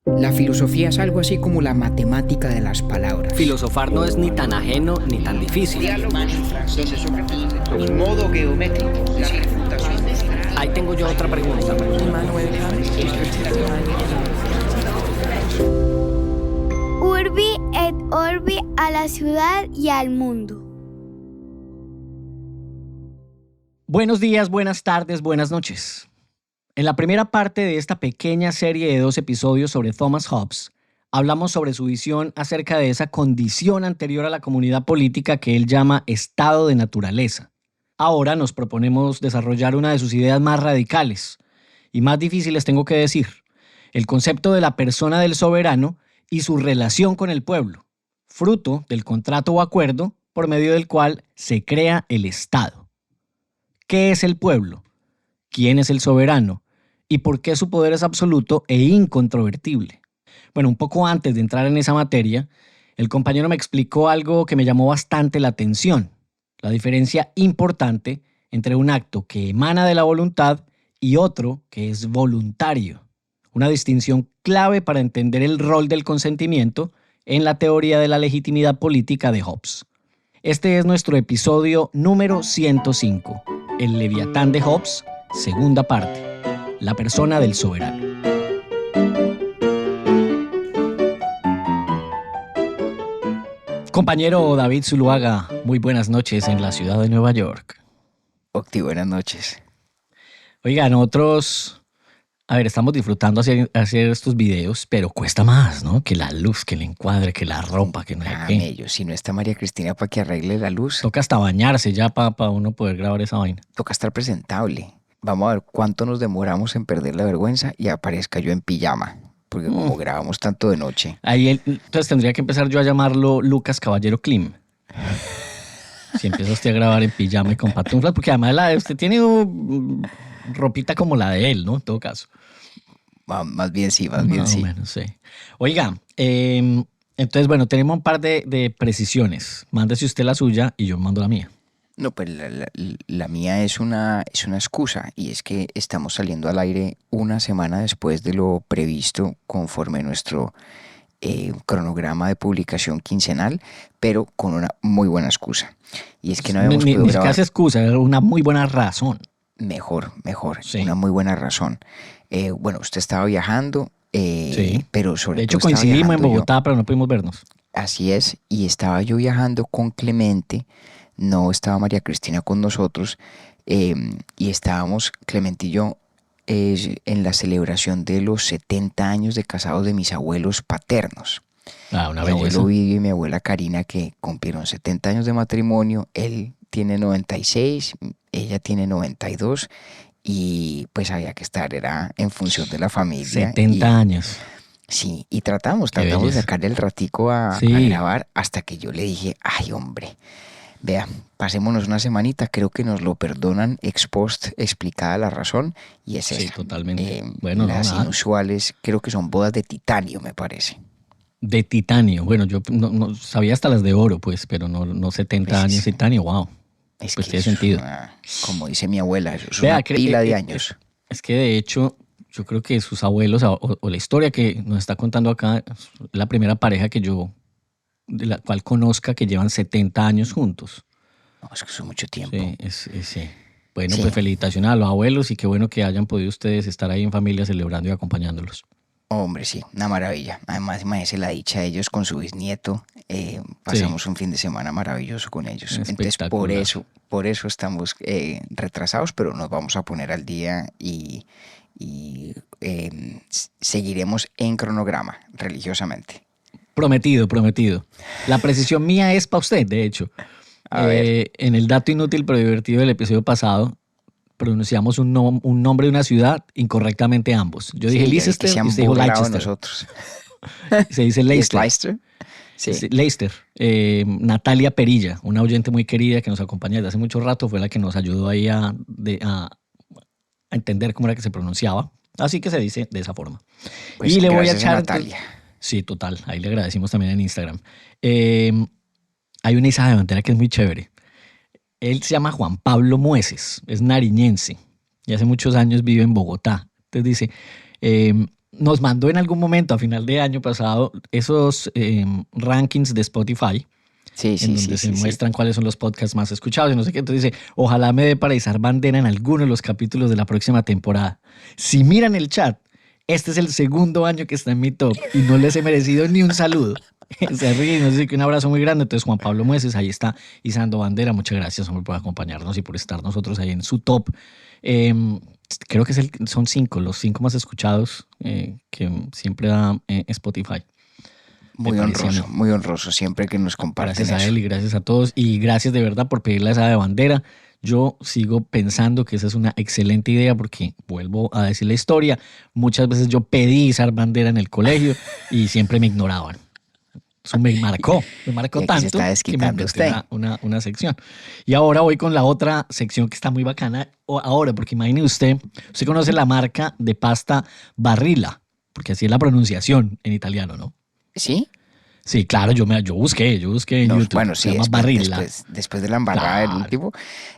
La filosofía es algo así como la matemática de las palabras. Filosofar no es ni tan ajeno ni tan difícil. Los modos geométricos, la refutación. Ahí tengo yo otra pregunta. Urbi et Orbi, a la ciudad y al mundo. Buenos días, buenas tardes, buenas noches. En la primera parte de esta pequeña serie de 2 episodios sobre Thomas Hobbes, hablamos sobre su visión acerca de esa condición anterior a la comunidad política que él llama estado de naturaleza. Ahora nos proponemos desarrollar una de sus ideas más radicales y más difíciles, tengo que decir, el concepto de la persona del soberano y su relación con el pueblo, fruto del contrato o acuerdo por medio del cual se crea el Estado. ¿Qué es el pueblo? ¿Quién es el soberano? ¿Y por qué su poder es absoluto e incontrovertible? Bueno, un poco antes de entrar en esa materia, el compañero me explicó algo que me llamó bastante la atención, la diferencia importante entre un acto que emana de la voluntad y otro que es voluntario. Una distinción clave para entender el rol del consentimiento en la teoría de la legitimidad política de Hobbes. Este es nuestro episodio número 105, El Leviatán de Hobbes, segunda parte. La persona del soberano. Compañero David Zuluaga, muy buenas noches en la ciudad de Nueva York. Octi, buenas noches. Oiga, nosotros, estamos disfrutando hacer estos videos, pero cuesta más, ¿no? Que la luz, que el encuadre, que la ropa, que no sé qué. Mello, si no está María Cristina para que arregle la luz, Toca hasta bañarse ya para uno poder grabar esa vaina. toca estar presentable. Vamos a ver cuánto nos demoramos en perder la vergüenza y aparezca yo en pijama, porque como grabamos tanto de noche. Entonces tendría que empezar yo a llamarlo Lucas Caballero Klim. Si empieza usted a grabar en pijama y con pantuflas, porque además usted tiene ropita como la de él, ¿no? En todo caso. Más bien sí, más bien sí. Más o menos, sí. Oiga, entonces, bueno, tenemos un par de precisiones. Mándese usted la suya y yo mando la mía. No, pues la mía es una excusa, y es que estamos saliendo al aire una semana después de lo previsto conforme nuestro cronograma de publicación quincenal, pero con una muy buena excusa. Y es que no habíamos podido Ni grabar. siquiera excusa, era una muy buena razón. Mejor, Sí. una muy buena razón. Bueno, usted estaba viajando, Sí. pero sobre De hecho, todo estaba coincidimos en viajando yo. Bogotá, pero no pudimos vernos. Así es, y estaba yo viajando con Clemente, no estaba María Cristina con nosotros, y estábamos, Clemente y yo, en la celebración de los 70 años de casados de mis abuelos paternos. Ah, una Mi belleza. abuelo Vivi y mi abuela Karina, que cumplieron 70 años de matrimonio. Él tiene 96, ella tiene 92, y pues había que estar, era en función de la familia. 70 años. Sí, y tratamos Qué de belleza. sacarle el ratico a Sí. grabar, hasta que yo le dije, ay hombre, vea, pasémonos una semanita, creo que nos lo perdonan ex post explicada la razón, y es Sí, esa. totalmente. Bueno, Las nada. inusuales, creo que son bodas de titanio, me parece. De titanio. Bueno, yo no sabía hasta las de oro, pues, pero no 70 Pues años sí. titanio, wow. Es Pues que tiene eso es sentido. como dice mi abuela, eso es Vea, una pila de años. Es que de hecho, yo creo que sus abuelos, o la historia que nos está contando acá, es la primera pareja que yo, de la cual conozca, que llevan 70 años juntos. No, es que eso es mucho tiempo. Sí. Bueno, Sí. pues felicitaciones a los abuelos y qué bueno que hayan podido ustedes estar ahí en familia celebrando y acompañándolos. Hombre, sí, una maravilla. Además, imagínese la dicha de ellos con su bisnieto. Pasamos un fin de semana maravilloso con ellos. Entonces, Espectacular. por eso estamos retrasados, pero nos vamos a poner al día y seguiremos en cronograma religiosamente. Prometido. La precisión mía es para usted, de hecho. A ver. En el dato inútil pero divertido del episodio pasado, pronunciamos un nombre de una ciudad incorrectamente ambos. Yo dije Sí, Leicester que se y han usted dijo burlado de Leicester. nosotros. Se dice ¿Es Leicester. Leicester? Sí. Sí, Leicester. Natalia Perilla, una oyente muy querida que nos acompaña desde hace mucho rato, fue la que nos ayudó ahí a entender cómo era que se pronunciaba. Así que se dice de esa forma. Pues y le voy a gracias echar... Natalia. Sí, total. Ahí le agradecimos también en Instagram. Hay una Isa de Bandera que es muy chévere. Él se llama Juan Pablo Mueces, es nariñense y hace muchos años vive en Bogotá. Entonces dice, nos mandó en algún momento a final de año pasado esos rankings de Spotify. Sí, en donde se muestran cuáles son los podcasts más escuchados y no sé qué. Entonces dice, ojalá me dé para izar bandera en alguno de los capítulos de la próxima temporada. Si miran el chat, este es el segundo año que está en mi top y no les he merecido ni un saludo. Se ríe y nos dice que un abrazo muy grande. Entonces Juan Pablo Mueces ahí está izando bandera. Muchas gracias, hombre, por acompañarnos y por estar nosotros ahí en su top. Creo que son 5, los 5 más escuchados que siempre da Spotify. Muy honroso siempre que nos comparten. Gracias a él y gracias a todos. Y gracias de verdad por pedirle esa de bandera. Yo sigo pensando que esa es una excelente idea porque, vuelvo a decir la historia, muchas veces yo pedí izar bandera en el colegio y siempre me ignoraban. Eso me marcó tanto que me inventé una sección. Y ahora voy con la otra sección que está muy bacana. Ahora, porque imagine usted conoce la marca de pasta Barilla, porque así es la pronunciación en italiano, ¿no? ¿Sí? Sí, claro, yo busqué en YouTube. Bueno, sí, se llama Barilla. Después de la embarrada del último.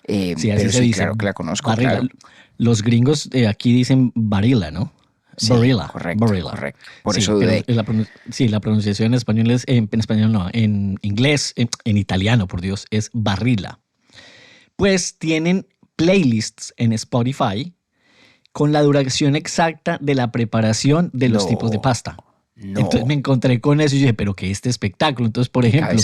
Sí, así pero se sí, dice. claro que la conozco. Barilla. Claro. Los gringos aquí dicen Barilla, ¿no? Sí, Barilla. Correcto. Por sí, eso dudé. La pronunciación en español es, en español no, en inglés, en italiano, por Dios, es Barilla. Pues tienen playlists en Spotify con la duración exacta de la preparación de los tipos de pasta. No. Entonces me encontré con eso y dije, pero ¿qué es este espectáculo? Entonces, por ejemplo,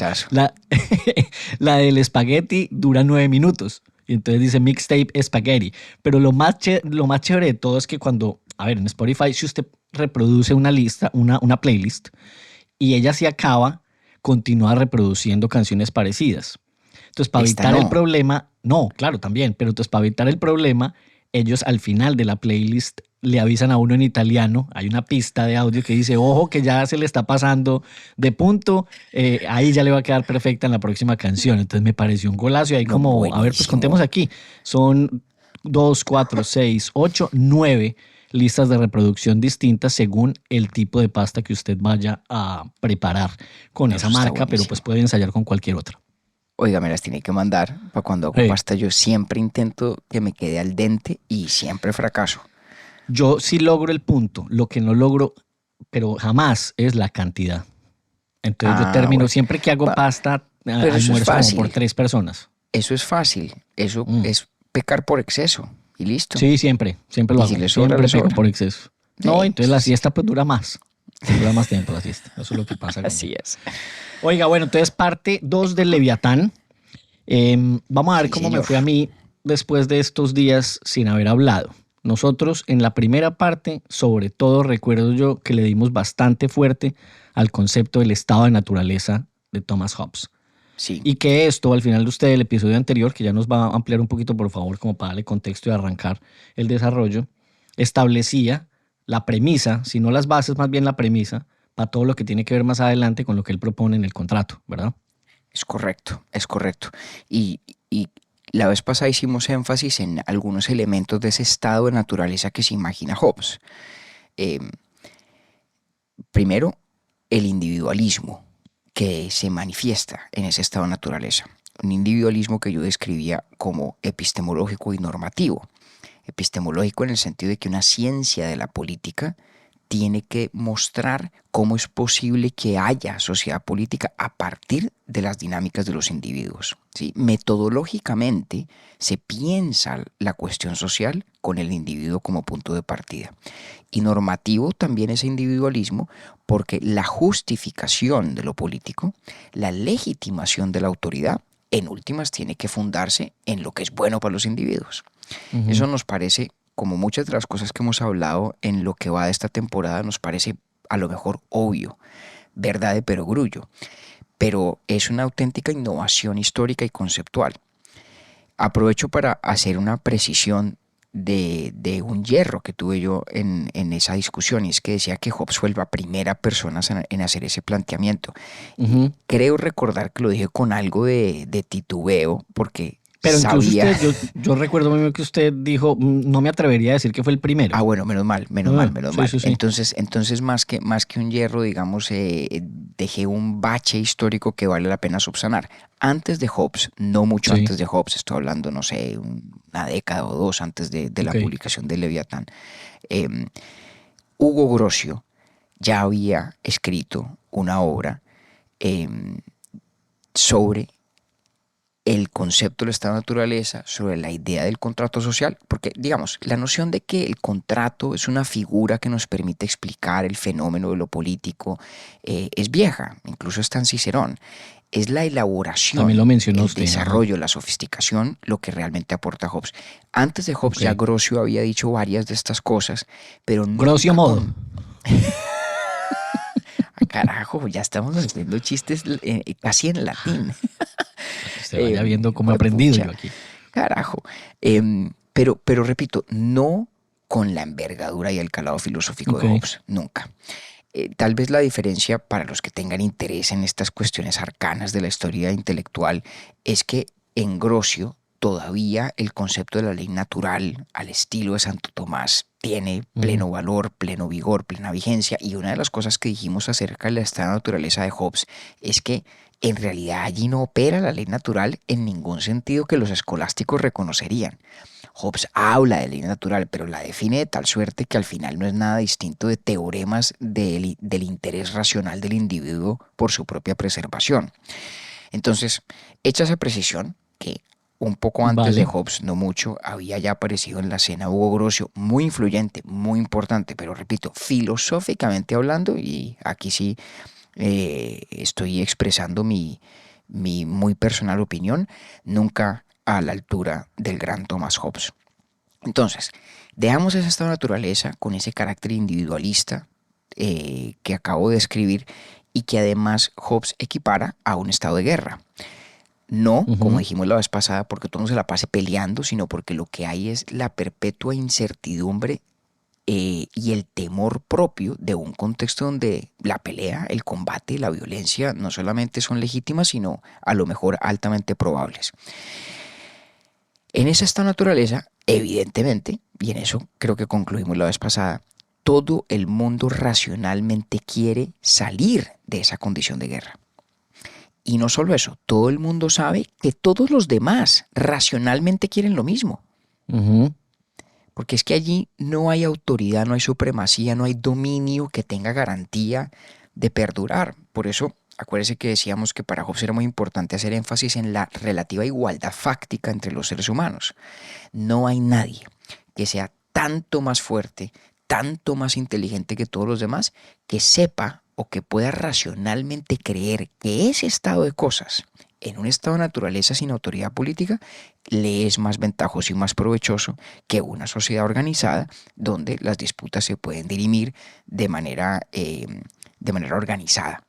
la del espagueti dura 9 minutos. Y entonces dice mixtape espagueti. Pero lo más chévere de todo es que en Spotify, si usted reproduce una lista, una playlist, y ella se acaba, continúa reproduciendo canciones parecidas. Entonces, para evitar el problema, no, claro, también, pero entonces para evitar el problema, ellos al final de la playlist le avisan a uno en italiano, hay una pista de audio que dice, ojo que ya se le está pasando de punto, ahí ya le va a quedar perfecta en la próxima canción. Entonces me pareció un golazo y ahí buenísimo. A ver, pues contemos aquí, son 2, 4, 6, 8, 9 listas de reproducción distintas según el tipo de pasta que usted vaya a preparar con esa marca, pero pues puede ensayar con cualquier otra. Oiga, me las tiene que mandar para cuando hago pasta. Yo siempre intento que me quede al dente y siempre fracaso. Yo sí logro el punto, lo que no logro, pero jamás es la cantidad. Entonces yo termino, siempre que hago pasta, almuerzo como por 3 personas. Eso es fácil, eso es pecar por exceso y listo. Sí, siempre lo hago, siempre peco por exceso. No, entonces la siesta pues dura más tiempo la siesta, eso es lo que pasa. Así es. Oiga, bueno, entonces parte 2 del Leviatán. Vamos a ver cómo me fue a mí después de estos días sin haber hablado. Nosotros en la primera parte, sobre todo recuerdo yo que le dimos bastante fuerte al concepto del estado de naturaleza de Thomas Hobbes. Sí. Y que esto, al final de usted, el episodio anterior, que ya nos va a ampliar un poquito, por favor, como para darle contexto y arrancar el desarrollo, establecía la premisa, si no las bases, más bien la premisa, para todo lo que tiene que ver más adelante con lo que él propone en el contrato, ¿verdad? Es correcto. Y la vez pasada hicimos énfasis en algunos elementos de ese estado de naturaleza que se imagina Hobbes. Primero, el individualismo que se manifiesta en ese estado de naturaleza. Un individualismo que yo describía como epistemológico y normativo. Epistemológico en el sentido de que una ciencia de la política tiene que mostrar cómo es posible que haya sociedad política a partir de las dinámicas de los individuos, ¿sí? Metodológicamente se piensa la cuestión social con el individuo como punto de partida. Y normativo también ese individualismo porque la justificación de lo político, la legitimación de la autoridad, en últimas tiene que fundarse en lo que es bueno para los individuos. Uh-huh. Eso nos parece, como muchas de las cosas que hemos hablado en lo que va de esta temporada, nos parece a lo mejor obvio, verdad de perogrullo, pero es una auténtica innovación histórica y conceptual. Aprovecho para hacer una precisión de un hierro que tuve yo en esa discusión, y es que decía que Hobbes fue la primera persona en hacer ese planteamiento. Uh-huh. Creo recordar que lo dije con algo de titubeo, porque pero incluso usted, yo recuerdo muy que usted dijo, no me atrevería a decir que fue el primero. Ah, bueno, menos mal. Sí. Entonces más que un hierro, digamos, dejé un bache histórico que vale la pena subsanar. Antes de Hobbes, no mucho antes de Hobbes, estoy hablando, no sé, una década o 2 antes de la publicación del Leviatán, Hugo Grocio ya había escrito una obra sobre el concepto del estado de naturaleza, sobre la idea del contrato social, porque digamos, la noción de que el contrato es una figura que nos permite explicar el fenómeno de lo político es vieja, incluso está en Cicerón. Es la elaboración, También lo mencionó el usted, desarrollo, la sofisticación, lo que realmente aporta Hobbes. Antes de Hobbes ya Grocio había dicho varias de estas cosas, pero no. Grocio modo. Carajo, ya estamos haciendo chistes casi en latín. Se vaya viendo cómo he aprendido yo aquí. Carajo. Pero repito, no con la envergadura y el calado filosófico de Hobbes, nunca. Tal vez la diferencia para los que tengan interés en estas cuestiones arcanas de la historia intelectual es que en Grocio todavía el concepto de la ley natural al estilo de Santo Tomás tiene pleno valor, pleno vigor, plena vigencia. Y una de las cosas que dijimos acerca de la estado de naturaleza de Hobbes es que en realidad allí no opera la ley natural en ningún sentido que los escolásticos reconocerían. Hobbes habla de ley natural, pero la define de tal suerte que al final no es nada distinto de teoremas del interés racional del individuo por su propia preservación. Entonces, hecha esa precisión, que un poco antes de Hobbes, no mucho, había ya aparecido en la escena Hugo Grocio, muy influyente, muy importante, pero repito, filosóficamente hablando, y aquí sí estoy expresando mi muy personal opinión, nunca a la altura del gran Thomas Hobbes. Entonces, dejamos esa estado de naturaleza con ese carácter individualista que acabo de describir y que además Hobbes equipara a un estado de guerra. No, como dijimos la vez pasada, porque todo no se la pase peleando, sino porque lo que hay es la perpetua incertidumbre y el temor propio de un contexto donde la pelea, el combate, la violencia no solamente son legítimas, sino a lo mejor altamente probables. En esa estado de naturaleza, evidentemente, y en eso creo que concluimos la vez pasada, todo el mundo racionalmente quiere salir de esa condición de guerra. Y no solo eso, todo el mundo sabe que todos los demás racionalmente quieren lo mismo. Porque es que allí no hay autoridad, no hay supremacía, no hay dominio que tenga garantía de perdurar. Por eso, acuérdese que decíamos que para Hobbes era muy importante hacer énfasis en la relativa igualdad fáctica entre los seres humanos. No hay nadie que sea tanto más fuerte, tanto más inteligente que todos los demás, que sepa o que pueda racionalmente creer que ese estado de cosas, en un estado de naturaleza sin autoridad política, le es más ventajoso y más provechoso que una sociedad organizada donde las disputas se pueden dirimir de manera organizada.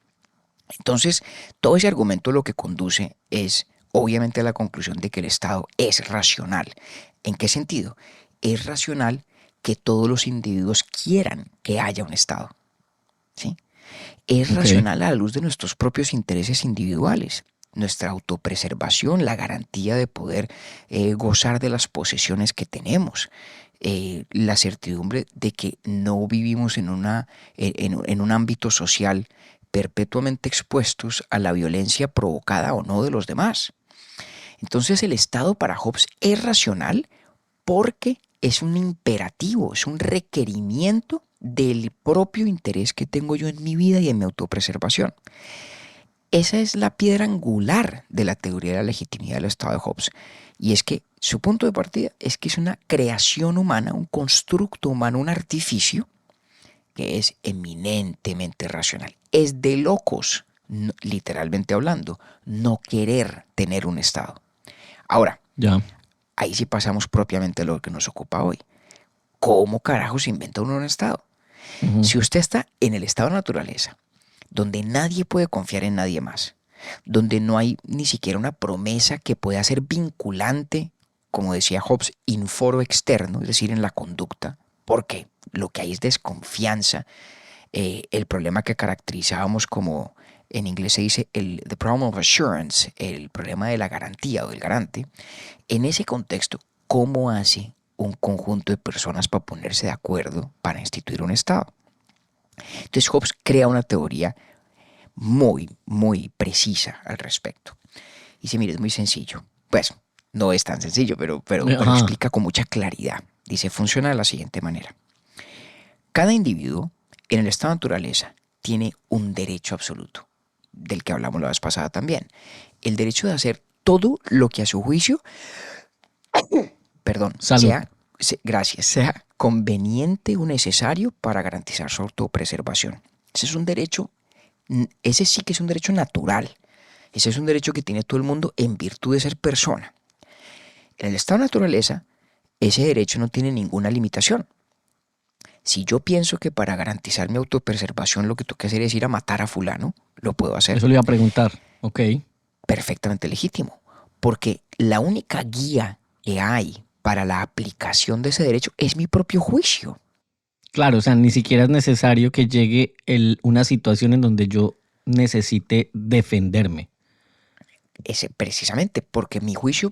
Entonces, todo ese argumento lo que conduce es obviamente a la conclusión de que el Estado es racional. ¿En qué sentido? Es racional que todos los individuos quieran que haya un Estado, ¿sí? Es racional a la luz de nuestros propios intereses individuales, nuestra autopreservación, la garantía de poder gozar de las posesiones que tenemos, la certidumbre de que no vivimos en un ámbito social perpetuamente expuestos a la violencia provocada o no de los demás. Entonces el Estado para Hobbes es racional porque es un imperativo, es un requerimiento del propio interés que tengo yo en mi vida y en mi autopreservación. Esa es la piedra angular de la teoría de la legitimidad del Estado de Hobbes. Y es que su punto de partida es que es una creación humana, un constructo humano, un artificio que es eminentemente racional. Es de locos, literalmente hablando, no querer tener un Estado. Ahora, ahí sí pasamos propiamente a lo que nos ocupa hoy. ¿Cómo carajo se inventa uno un Estado? Si usted está en el estado de naturaleza, donde nadie puede confiar en nadie más, donde no hay ni siquiera una promesa que pueda ser vinculante, como decía Hobbes, in foro externo, es decir, en la conducta, porque lo que hay es desconfianza, el problema que caracterizábamos como, en inglés se dice, the problem of assurance, el problema de la garantía o del garante. En ese contexto, ¿cómo hace un conjunto de personas para ponerse de acuerdo para instituir un Estado? Entonces Hobbes crea una teoría muy, muy precisa al respecto. Y dice, mire, es muy sencillo. Pues no es tan sencillo, pero explica con mucha claridad. Dice, funciona de la siguiente manera. Cada individuo en el estado de naturaleza tiene un derecho absoluto, del que hablamos la vez pasada también. El derecho de hacer todo lo que a su juicio, Salud. sea conveniente o necesario para garantizar su autopreservación. Ese es un derecho, ese sí que es un derecho natural. Ese es un derecho que tiene todo el mundo en virtud de ser persona. En el estado de naturaleza, ese derecho no tiene ninguna limitación. Si yo pienso que para garantizar mi autopreservación lo que tengo que hacer es ir a matar a fulano, lo puedo hacer. Eso le iba a preguntar. Ok. Perfectamente legítimo. Porque la única guía que hay para la aplicación de ese derecho es mi propio juicio. Claro, o sea, ni siquiera es necesario que llegue una situación en donde yo necesite defenderme. Precisamente porque mi juicio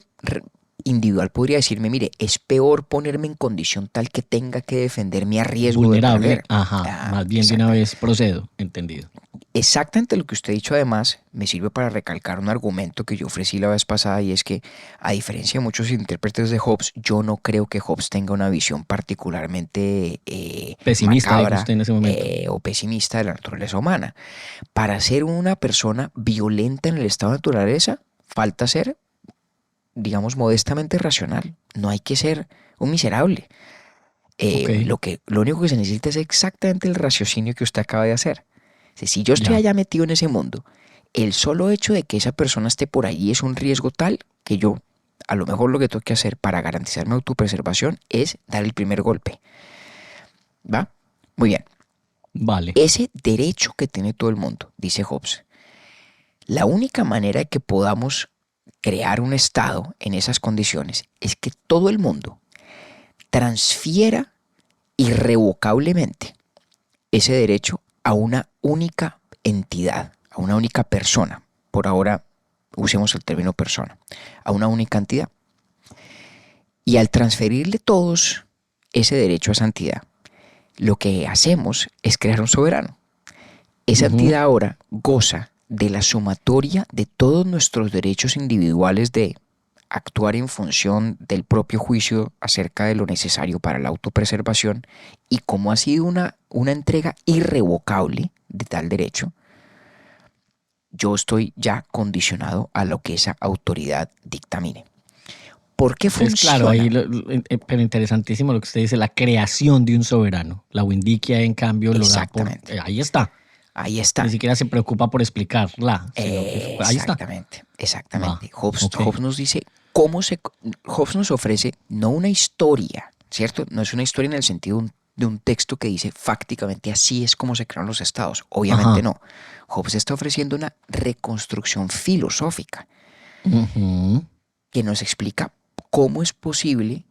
individual podría decirme, mire, es peor ponerme en condición tal que tenga que defenderme a riesgo Vulnerable. de perder. Más bien de una vez procedo, entendido. Exactamente lo que usted ha dicho, además, me sirve para recalcar un argumento que yo ofrecí la vez pasada, y es que, a diferencia de muchos intérpretes de Hobbes, yo no creo que Hobbes tenga una visión particularmente pesimista, macabra, usted en ese momento. O pesimista de la naturaleza humana. Para ser una persona violenta en el estado de naturaleza, falta ser, digamos, modestamente racional. No hay que ser un miserable. Ok. Lo único que se necesita es exactamente el raciocinio que usted acaba de hacer. Si yo estoy Ya. allá metido en ese mundo, el solo hecho de que esa persona esté por allí es un riesgo tal que yo, a lo mejor lo que tengo que hacer para garantizar mi autopreservación es dar el primer golpe. ¿Va? Muy bien. Vale. Ese derecho que tiene todo el mundo, dice Hobbes, la única manera de que podamos crear un estado en esas condiciones es que todo el mundo transfiera irrevocablemente ese derecho a una única entidad, a una única persona. Por ahora usemos el término persona, a una única entidad. Y al transferirle todos ese derecho a esa entidad, lo que hacemos es crear un soberano. Esa entidad ahora goza de la sumatoria de todos nuestros derechos individuales de actuar en función del propio juicio acerca de lo necesario para la autopreservación, y como ha sido una entrega irrevocable de tal derecho, yo estoy ya condicionado a lo que esa autoridad dictamine. ¿Por qué funciona? Claro, ahí pero interesantísimo lo que usted dice, la creación de un soberano. La Windiquia, en cambio, lo da por... Exactamente. Ahí está. Ahí está. Ni siquiera se preocupa por explicarla. Ahí está. Exactamente. Ok. Hobbes nos dice Hobbes nos ofrece no una historia, ¿cierto? No es una historia en el sentido de un texto que dice fácticamente así es como se crearon los estados. Obviamente no. Hobbes está ofreciendo una reconstrucción filosófica que nos explica cómo es posible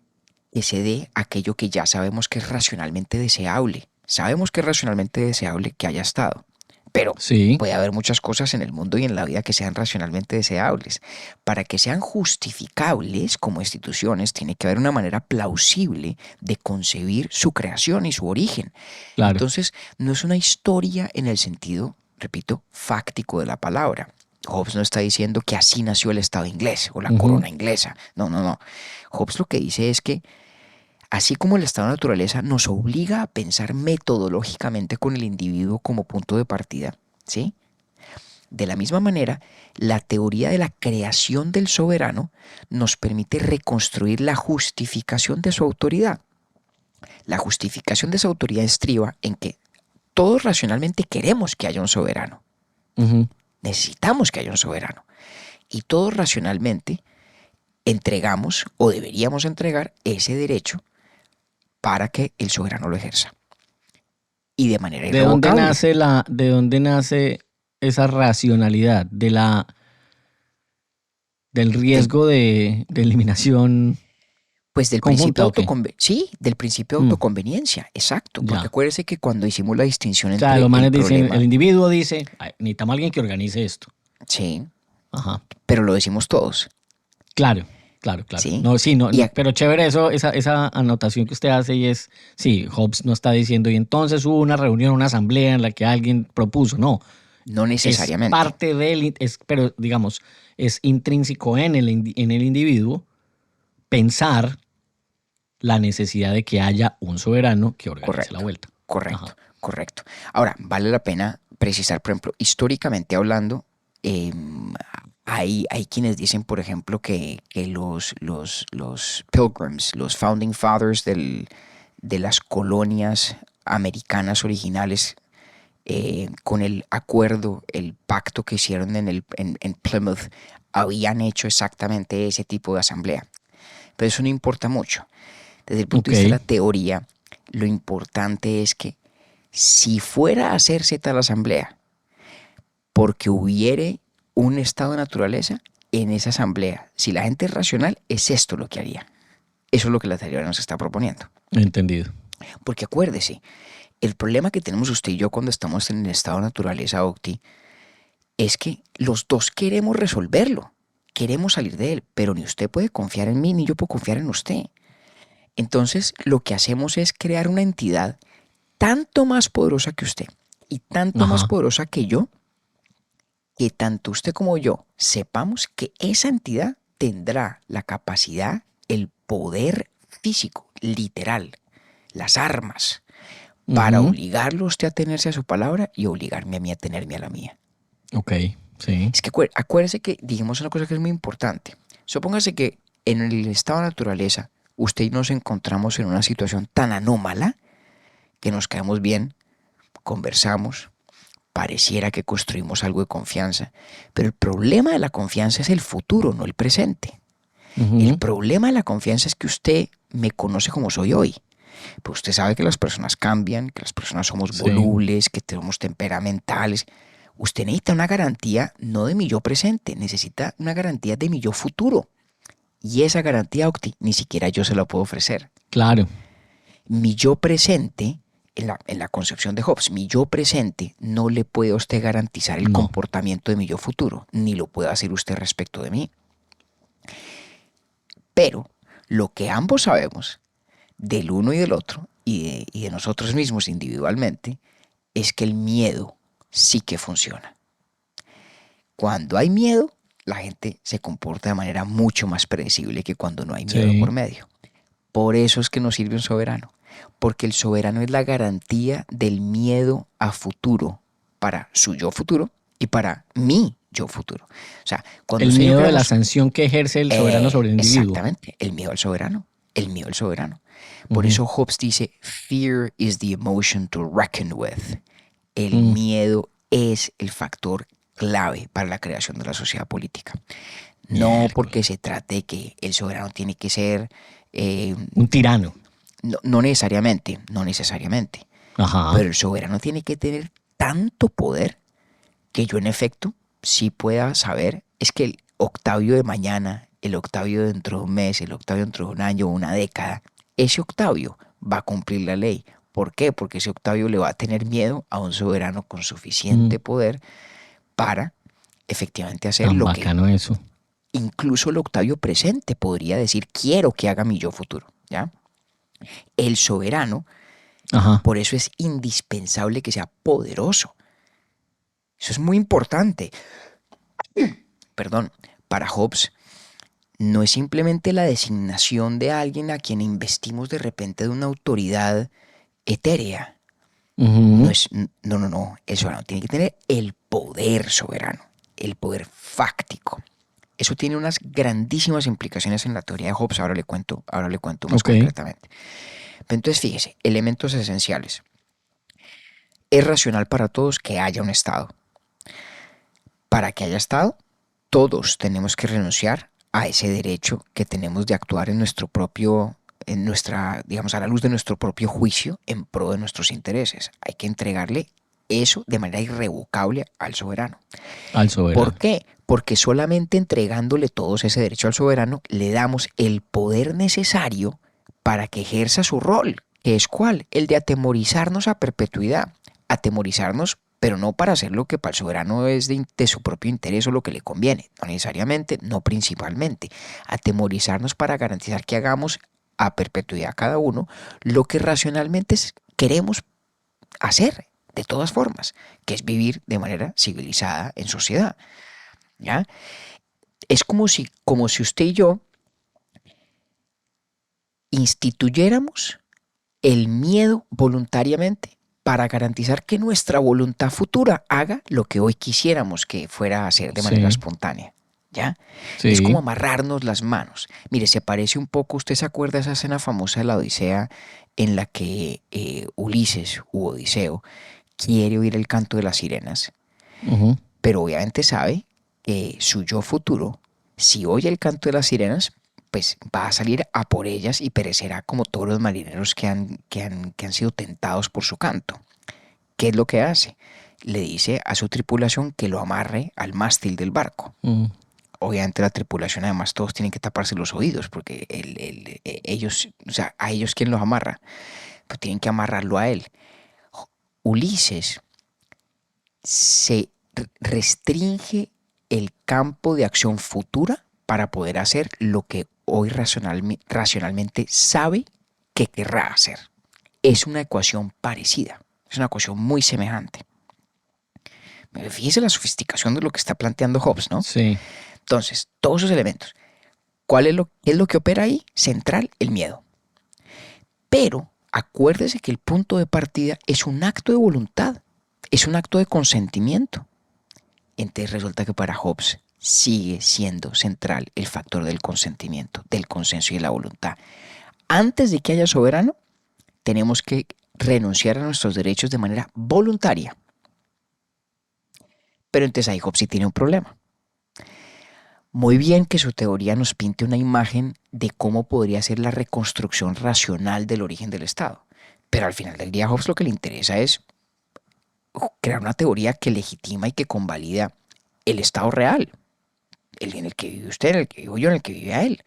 que se dé aquello que ya sabemos que es racionalmente deseable. Sabemos que es racionalmente deseable que haya estado. Pero sí, puede haber muchas cosas en el mundo y en la vida que sean racionalmente deseables. Para que sean justificables como instituciones, tiene que haber una manera plausible de concebir su creación y su origen. claro. Entonces, no es una historia en el sentido, repito, fáctico de la palabra. Hobbes no está diciendo que así nació el Estado inglés o la corona inglesa. No. Hobbes lo que dice es que así como el estado de naturaleza nos obliga a pensar metodológicamente con el individuo como punto de partida, ¿sí? De la misma manera, la teoría de la creación del soberano nos permite reconstruir la justificación de su autoridad. La justificación de esa autoridad estriba en que todos racionalmente queremos que haya un soberano. Necesitamos que haya un soberano. Y todos racionalmente entregamos o deberíamos entregar ese derecho para que el soberano lo ejerza. Y de manera irrevocable. ¿De dónde nace esa racionalidad? Del riesgo de eliminación. Pues del conjunta, principio del principio de autoconveniencia, exacto. Porque acuérdese que cuando hicimos la distinción entre los manes el dicen, problema, el individuo dice, necesitamos a alguien que organice esto. sí, Ajá. pero lo decimos todos. Claro. ¿Sí? Pero chévere esa anotación que usted hace, y es, sí, Hobbes no está diciendo, y entonces hubo una reunión, una asamblea en la que alguien propuso, no. No necesariamente. Es parte pero digamos, es intrínseco en el individuo pensar la necesidad de que haya un soberano que organice la vuelta. Correcto, Ajá. correcto. Ahora, vale la pena precisar, por ejemplo, históricamente hablando, hay quienes dicen, por ejemplo, que los Pilgrims, los Founding Fathers de las colonias americanas originales, con el acuerdo, el pacto que hicieron en Plymouth, habían hecho exactamente ese tipo de asamblea. Pero eso no importa mucho. Desde el punto de vista de la teoría, lo importante es que si fuera a hacerse tal asamblea, porque hubiere un estado de naturaleza en esa asamblea, si la gente es racional, es esto lo que haría. Eso es lo que la teoría nos está proponiendo. Entendido. Porque acuérdese, el problema que tenemos usted y yo cuando estamos en el estado de naturaleza, Octi, es que los dos queremos resolverlo, queremos salir de él, pero ni usted puede confiar en mí, ni yo puedo confiar en usted. Entonces, lo que hacemos es crear una entidad tanto más poderosa que usted y tanto más poderosa que yo, que tanto usted como yo sepamos que esa entidad tendrá la capacidad, el poder físico, literal, las armas, para obligarlo a usted a tenerse a su palabra y obligarme a mí a tenerme a la mía. Ok, sí. Es que acuérdese que dijimos una cosa que es muy importante. Supóngase que en el estado de naturaleza usted y nos encontramos en una situación tan anómala que nos caemos bien, conversamos, pareciera que construimos algo de confianza, pero el problema de la confianza es el futuro, no el presente. El problema de la confianza es que usted me conoce como soy hoy. Pero usted sabe que las personas cambian, que las personas somos volubles, que tenemos temperamentales. Usted necesita una garantía no de mi yo presente, necesita una garantía de mi yo futuro. Y esa garantía, Octi, ni siquiera yo se la puedo ofrecer. Claro. Mi yo presente, en la concepción de Hobbes, mi yo presente no le puede a usted garantizar el comportamiento de mi yo futuro, ni lo puede hacer usted respecto de mí. Pero lo que ambos sabemos del uno y del otro, y de nosotros mismos individualmente, es que el miedo sí que funciona. Cuando hay miedo, la gente se comporta de manera mucho más predecible que cuando no hay miedo por medio. Por eso es que nos sirve un soberano, porque el soberano es la garantía del miedo a futuro para su yo futuro y para mi yo futuro. O sea, cuando el miedo de la sanción que ejerce el soberano sobre el individuo. Exactamente, el miedo al soberano. El miedo al soberano. Por eso Hobbes dice, fear is the emotion to reckon with. El miedo es el factor clave para la creación de la sociedad política. No porque se trate de que el soberano tiene que ser un tirano. No necesariamente. Ajá. Pero el soberano tiene que tener tanto poder que yo en efecto sí pueda saber, es que el Octavio de mañana, el Octavio dentro de un mes, el Octavio dentro de un año o una década, ese Octavio va a cumplir la ley. ¿Por qué? Porque ese Octavio le va a tener miedo a un soberano con suficiente poder para efectivamente hacer Tan lo bacano que eso. incluso el Octavio presente podría decir, quiero que haga mi yo futuro, ¿ya? El soberano, por eso es indispensable que sea poderoso. Eso es muy importante. Perdón, para Hobbes no es simplemente la designación de alguien a quien investimos de repente de una autoridad etérea. No. El soberano tiene que tener el poder soberano, el poder fáctico. Eso tiene unas grandísimas implicaciones en la teoría de Hobbes. Ahora le cuento más concretamente. Pero entonces fíjese, elementos esenciales. Es racional para todos que haya un Estado. Para que haya Estado, todos tenemos que renunciar a ese derecho que tenemos de actuar en nuestro propio, digamos, a la luz de nuestro propio juicio en pro de nuestros intereses. Hay que entregarle eso de manera irrevocable al soberano. ¿Por qué? Porque solamente entregándole todos ese derecho al soberano le damos el poder necesario para que ejerza su rol, que es ¿cuál? El de atemorizarnos a perpetuidad. Atemorizarnos, pero no para hacer lo que para el soberano es de su propio interés o lo que le conviene, no necesariamente, no principalmente. Atemorizarnos para garantizar que hagamos a perpetuidad cada uno lo que racionalmente queremos hacer de todas formas, que es vivir de manera civilizada en sociedad, ¿ya? Es como si usted y yo instituyéramos el miedo voluntariamente para garantizar que nuestra voluntad futura haga lo que hoy quisiéramos que fuera a hacer de manera espontánea. ¿Ya? Sí. Es como amarrarnos las manos. Mire, se parece un poco, ¿usted se acuerda de esa escena famosa de la Odisea en la que Ulises u Odiseo quiere oír el canto de las sirenas? Ujú. Pero obviamente sabe que su yo futuro, si oye el canto de las sirenas, pues va a salir a por ellas y perecerá como todos los marineros que han sido tentados por su canto. ¿Qué es lo que hace? Le dice a su tripulación que lo amarre al mástil del barco. Obviamente la tripulación, además, todos tienen que taparse los oídos porque ellos, o sea, a ellos ¿quién los amarra? Pues tienen que amarrarlo a él. Ulises se restringe el campo de acción futura para poder hacer lo que hoy racionalmente sabe que querrá hacer. Es una ecuación parecida, es una ecuación muy semejante. Fíjese la sofisticación de lo que está planteando Hobbes, ¿no? Sí. Entonces, todos esos elementos. ¿Cuál es lo que opera ahí? Central, el miedo. Pero acuérdese que el punto de partida es un acto de voluntad, es un acto de consentimiento. Entonces resulta que para Hobbes sigue siendo central el factor del consentimiento, del consenso y de la voluntad. Antes de que haya soberano, tenemos que renunciar a nuestros derechos de manera voluntaria. Pero entonces ahí Hobbes sí tiene un problema. Muy bien que su teoría nos pinte una imagen de cómo podría ser la reconstrucción racional del origen del Estado. Pero al final del día a Hobbes lo que le interesa es crear una teoría que legitima y que convalida el Estado real. El en el que vive usted, en el que vivo yo, en el que vive él.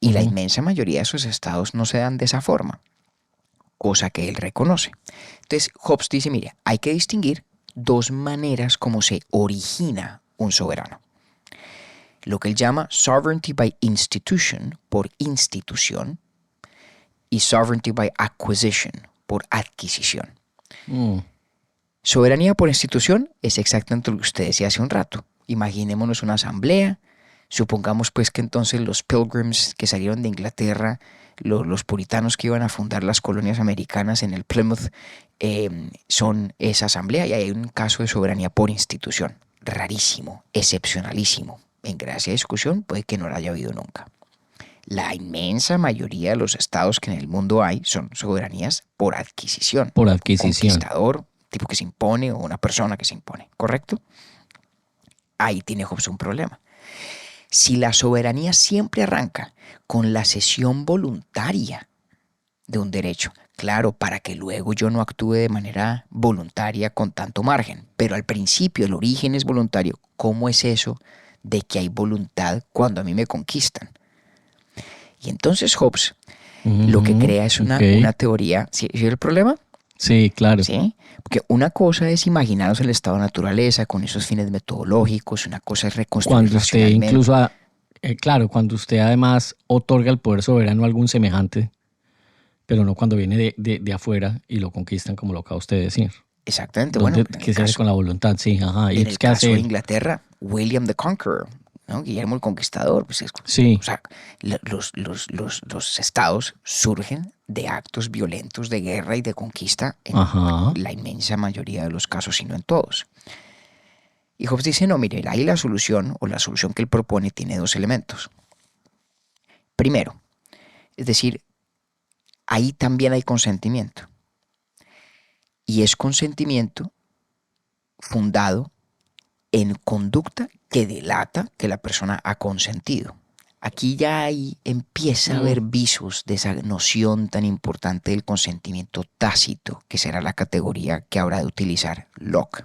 Y la inmensa mayoría de esos estados no se dan de esa forma, cosa que él reconoce. Entonces Hobbes dice, mire, hay que distinguir dos maneras como se origina un soberano. Lo que él llama sovereignty by institution, por institución, y sovereignty by acquisition, por adquisición. Soberanía por institución es exactamente lo que usted decía hace un rato. Imaginémonos una asamblea, supongamos pues que entonces los Pilgrims que salieron de Inglaterra, los puritanos que iban a fundar las colonias americanas en el Plymouth, son esa asamblea y hay un caso de soberanía por institución. Rarísimo, excepcionalísimo. En gracia de discusión puede que no la haya habido nunca. La inmensa mayoría de los estados que en el mundo hay son soberanías por adquisición. Por adquisición. Un conquistador, tipo que se impone o una persona que se impone, ¿correcto? Ahí tiene Hobbes un problema. Si la soberanía siempre arranca con la cesión voluntaria de un derecho, claro, para que luego yo no actúe de manera voluntaria con tanto margen, pero al principio el origen es voluntario, ¿cómo es eso de que hay voluntad cuando a mí me conquistan? Y entonces Hobbes lo que crea es una teoría. ¿Sí el problema? Sí, claro. ¿Sí? Porque una cosa es imaginarnos el estado de naturaleza con esos fines metodológicos, una cosa es reconstruir Cuando usted racionalmente. incluso, claro, cuando usted además otorga el poder soberano a algún semejante, pero no cuando viene de afuera y lo conquistan, como lo acaba usted de decir. Exactamente. Bueno, ¿Qué se hace con la voluntad? Sí, ajá. en ¿Y el qué caso hace? de Inglaterra, William the Conqueror, ¿no? Guillermo el Conquistador. Pues Sí. O sea, los estados surgen de actos violentos de guerra y de conquista en la inmensa mayoría de los casos, si no en todos. Y Hobbes dice, no, mire, ahí la solución, o la solución que él propone, tiene dos elementos. Primero, es decir, ahí también hay consentimiento. Y es consentimiento fundado en conducta que delata que la persona ha consentido. Aquí ya ahí empieza a haber visos de esa noción tan importante del consentimiento tácito, que será la categoría que habrá de utilizar Locke.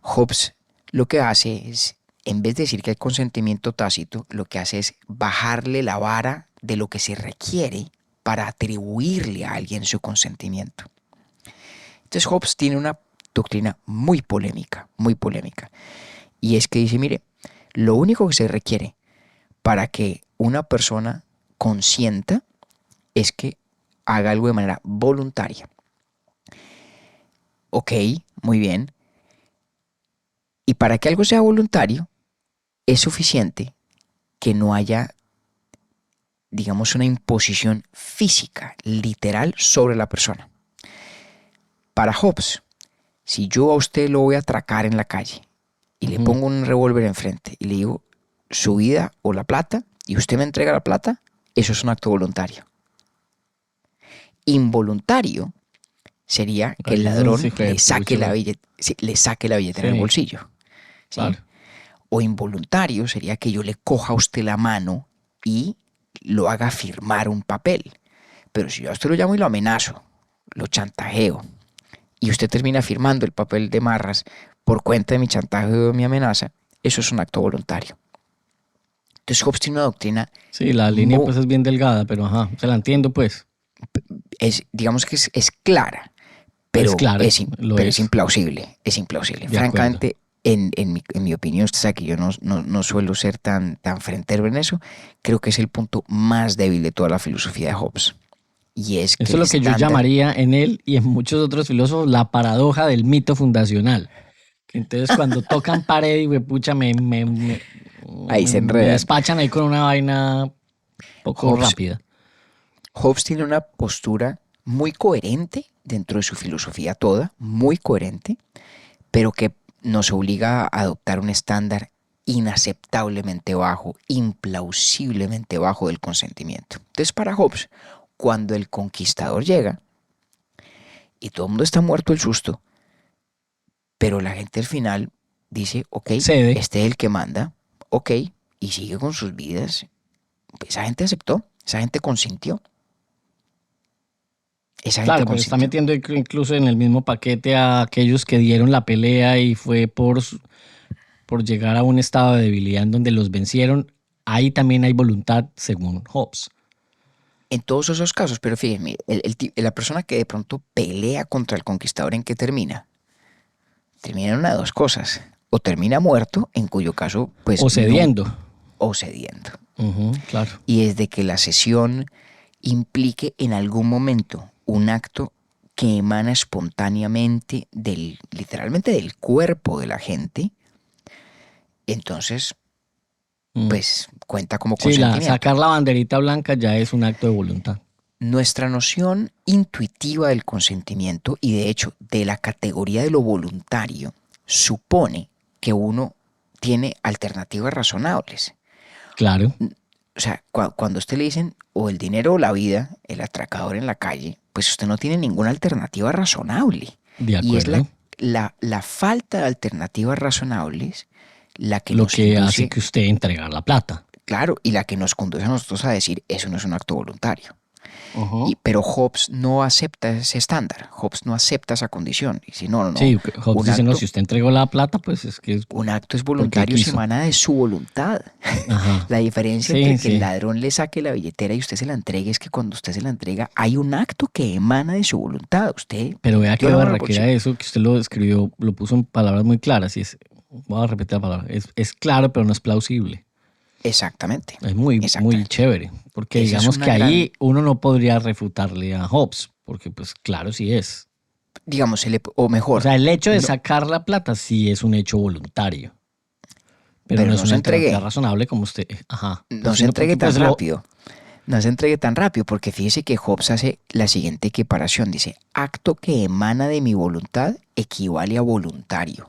Hobbes lo que hace es, en vez de decir que hay consentimiento tácito, lo que hace es bajarle la vara de lo que se requiere para atribuirle a alguien su consentimiento. Entonces Hobbes tiene una doctrina muy polémica, y es que dice, mire, lo único que se requiere para que una persona consienta es que haga algo de manera voluntaria. Ok, muy bien. Y para que algo sea voluntario, es suficiente que no haya, digamos, una imposición física, literal, sobre la persona. Para Hobbes, si yo a usted lo voy a atracar en la calle y le pongo un revólver enfrente y le digo su vida o la plata y usted me entrega la plata, eso es un acto voluntario. Involuntario sería que el ladrón le saque la billetera del bolsillo. ¿Sí? Claro. O involuntario sería que yo le coja a usted la mano y lo haga firmar un papel. Pero si yo a usted lo llamo y lo amenazo, lo chantajeo, y usted termina firmando el papel de marras por cuenta de mi chantaje o de mi amenaza, eso es un acto voluntario. Entonces Hobbes tiene una doctrina... Sí, la línea pues es bien delgada, pero ajá, se la entiendo pues. Digamos que es clara, pero, es, clara, es implausible. Es implausible. Francamente, en mi opinión, usted sabe que yo no suelo ser tan frentero en eso. Creo que es el punto más débil de toda la filosofía de Hobbes. Y es que eso es lo que yo llamaría en él y en muchos otros filósofos la paradoja del mito fundacional. Entonces cuando tocan pared y pucha, ahí se enredan. Me despachan ahí con una vaina poco rápida. Hobbes tiene una postura muy coherente dentro de su filosofía toda, muy coherente, pero que nos obliga a adoptar un estándar inaceptablemente bajo, implausiblemente bajo del consentimiento. Entonces, para Hobbes, cuando el conquistador llega y todo el mundo está muerto del susto, pero la gente al final dice, ok, cede. Este es el que manda, ok, y sigue con sus vidas. Esa gente aceptó, esa gente consintió. Claro, pero está metiendo incluso en el mismo paquete a aquellos que dieron la pelea y fue por llegar a un estado de debilidad en donde los vencieron. Ahí también hay voluntad, según Hobbes. En todos esos casos, pero fíjense, la persona que de pronto pelea contra el conquistador, ¿en qué termina? Termina en una de dos cosas. O termina muerto, en cuyo caso, pues... O cediendo. O cediendo. Claro. Y desde que la cesión implique en algún momento un acto que emana espontáneamente literalmente del cuerpo de la gente, entonces pues cuenta como consentimiento. Sí, sacar la banderita blanca ya es un acto de voluntad. Nuestra noción intuitiva del consentimiento y de hecho de la categoría de lo voluntario supone que uno tiene alternativas razonables. Claro. O sea, cuando a usted le dicen o el dinero o la vida, el atracador en la calle, pues usted no tiene ninguna alternativa razonable. De acuerdo. Y es la falta de alternativas razonables la que lo nos que induce, hace que usted entregar la plata. Claro, y la que nos conduce a nosotros a decir, eso no es un acto voluntario. Pero Hobbes no acepta ese estándar. Hobbes no acepta esa condición. Y si no. Sí, Hobbes dice, no, si usted entregó la plata, pues es que... Un acto es voluntario si emana de su voluntad. Ajá. La diferencia entre que el ladrón le saque la billetera y usted se la entregue es que cuando usted se la entrega hay un acto que emana de su voluntad. Usted... Pero vea que barraquera eso, que usted lo describió, lo puso en palabras muy claras. Y voy a repetir la palabra. Es claro, pero no es plausible. Exactamente. Es muy chévere, porque esa digamos que ahí uno no podría refutarle a Hobbes, porque pues claro, sí es. Digamos, o mejor. O sea, el hecho de sacar la plata sí es un hecho voluntario, pero no es una entrega razonable como usted. Ajá. No se entregue tan rápido. No se entregue tan rápido, porque fíjese que Hobbes hace la siguiente equiparación. Dice, acto que emana de mi voluntad equivale a voluntario.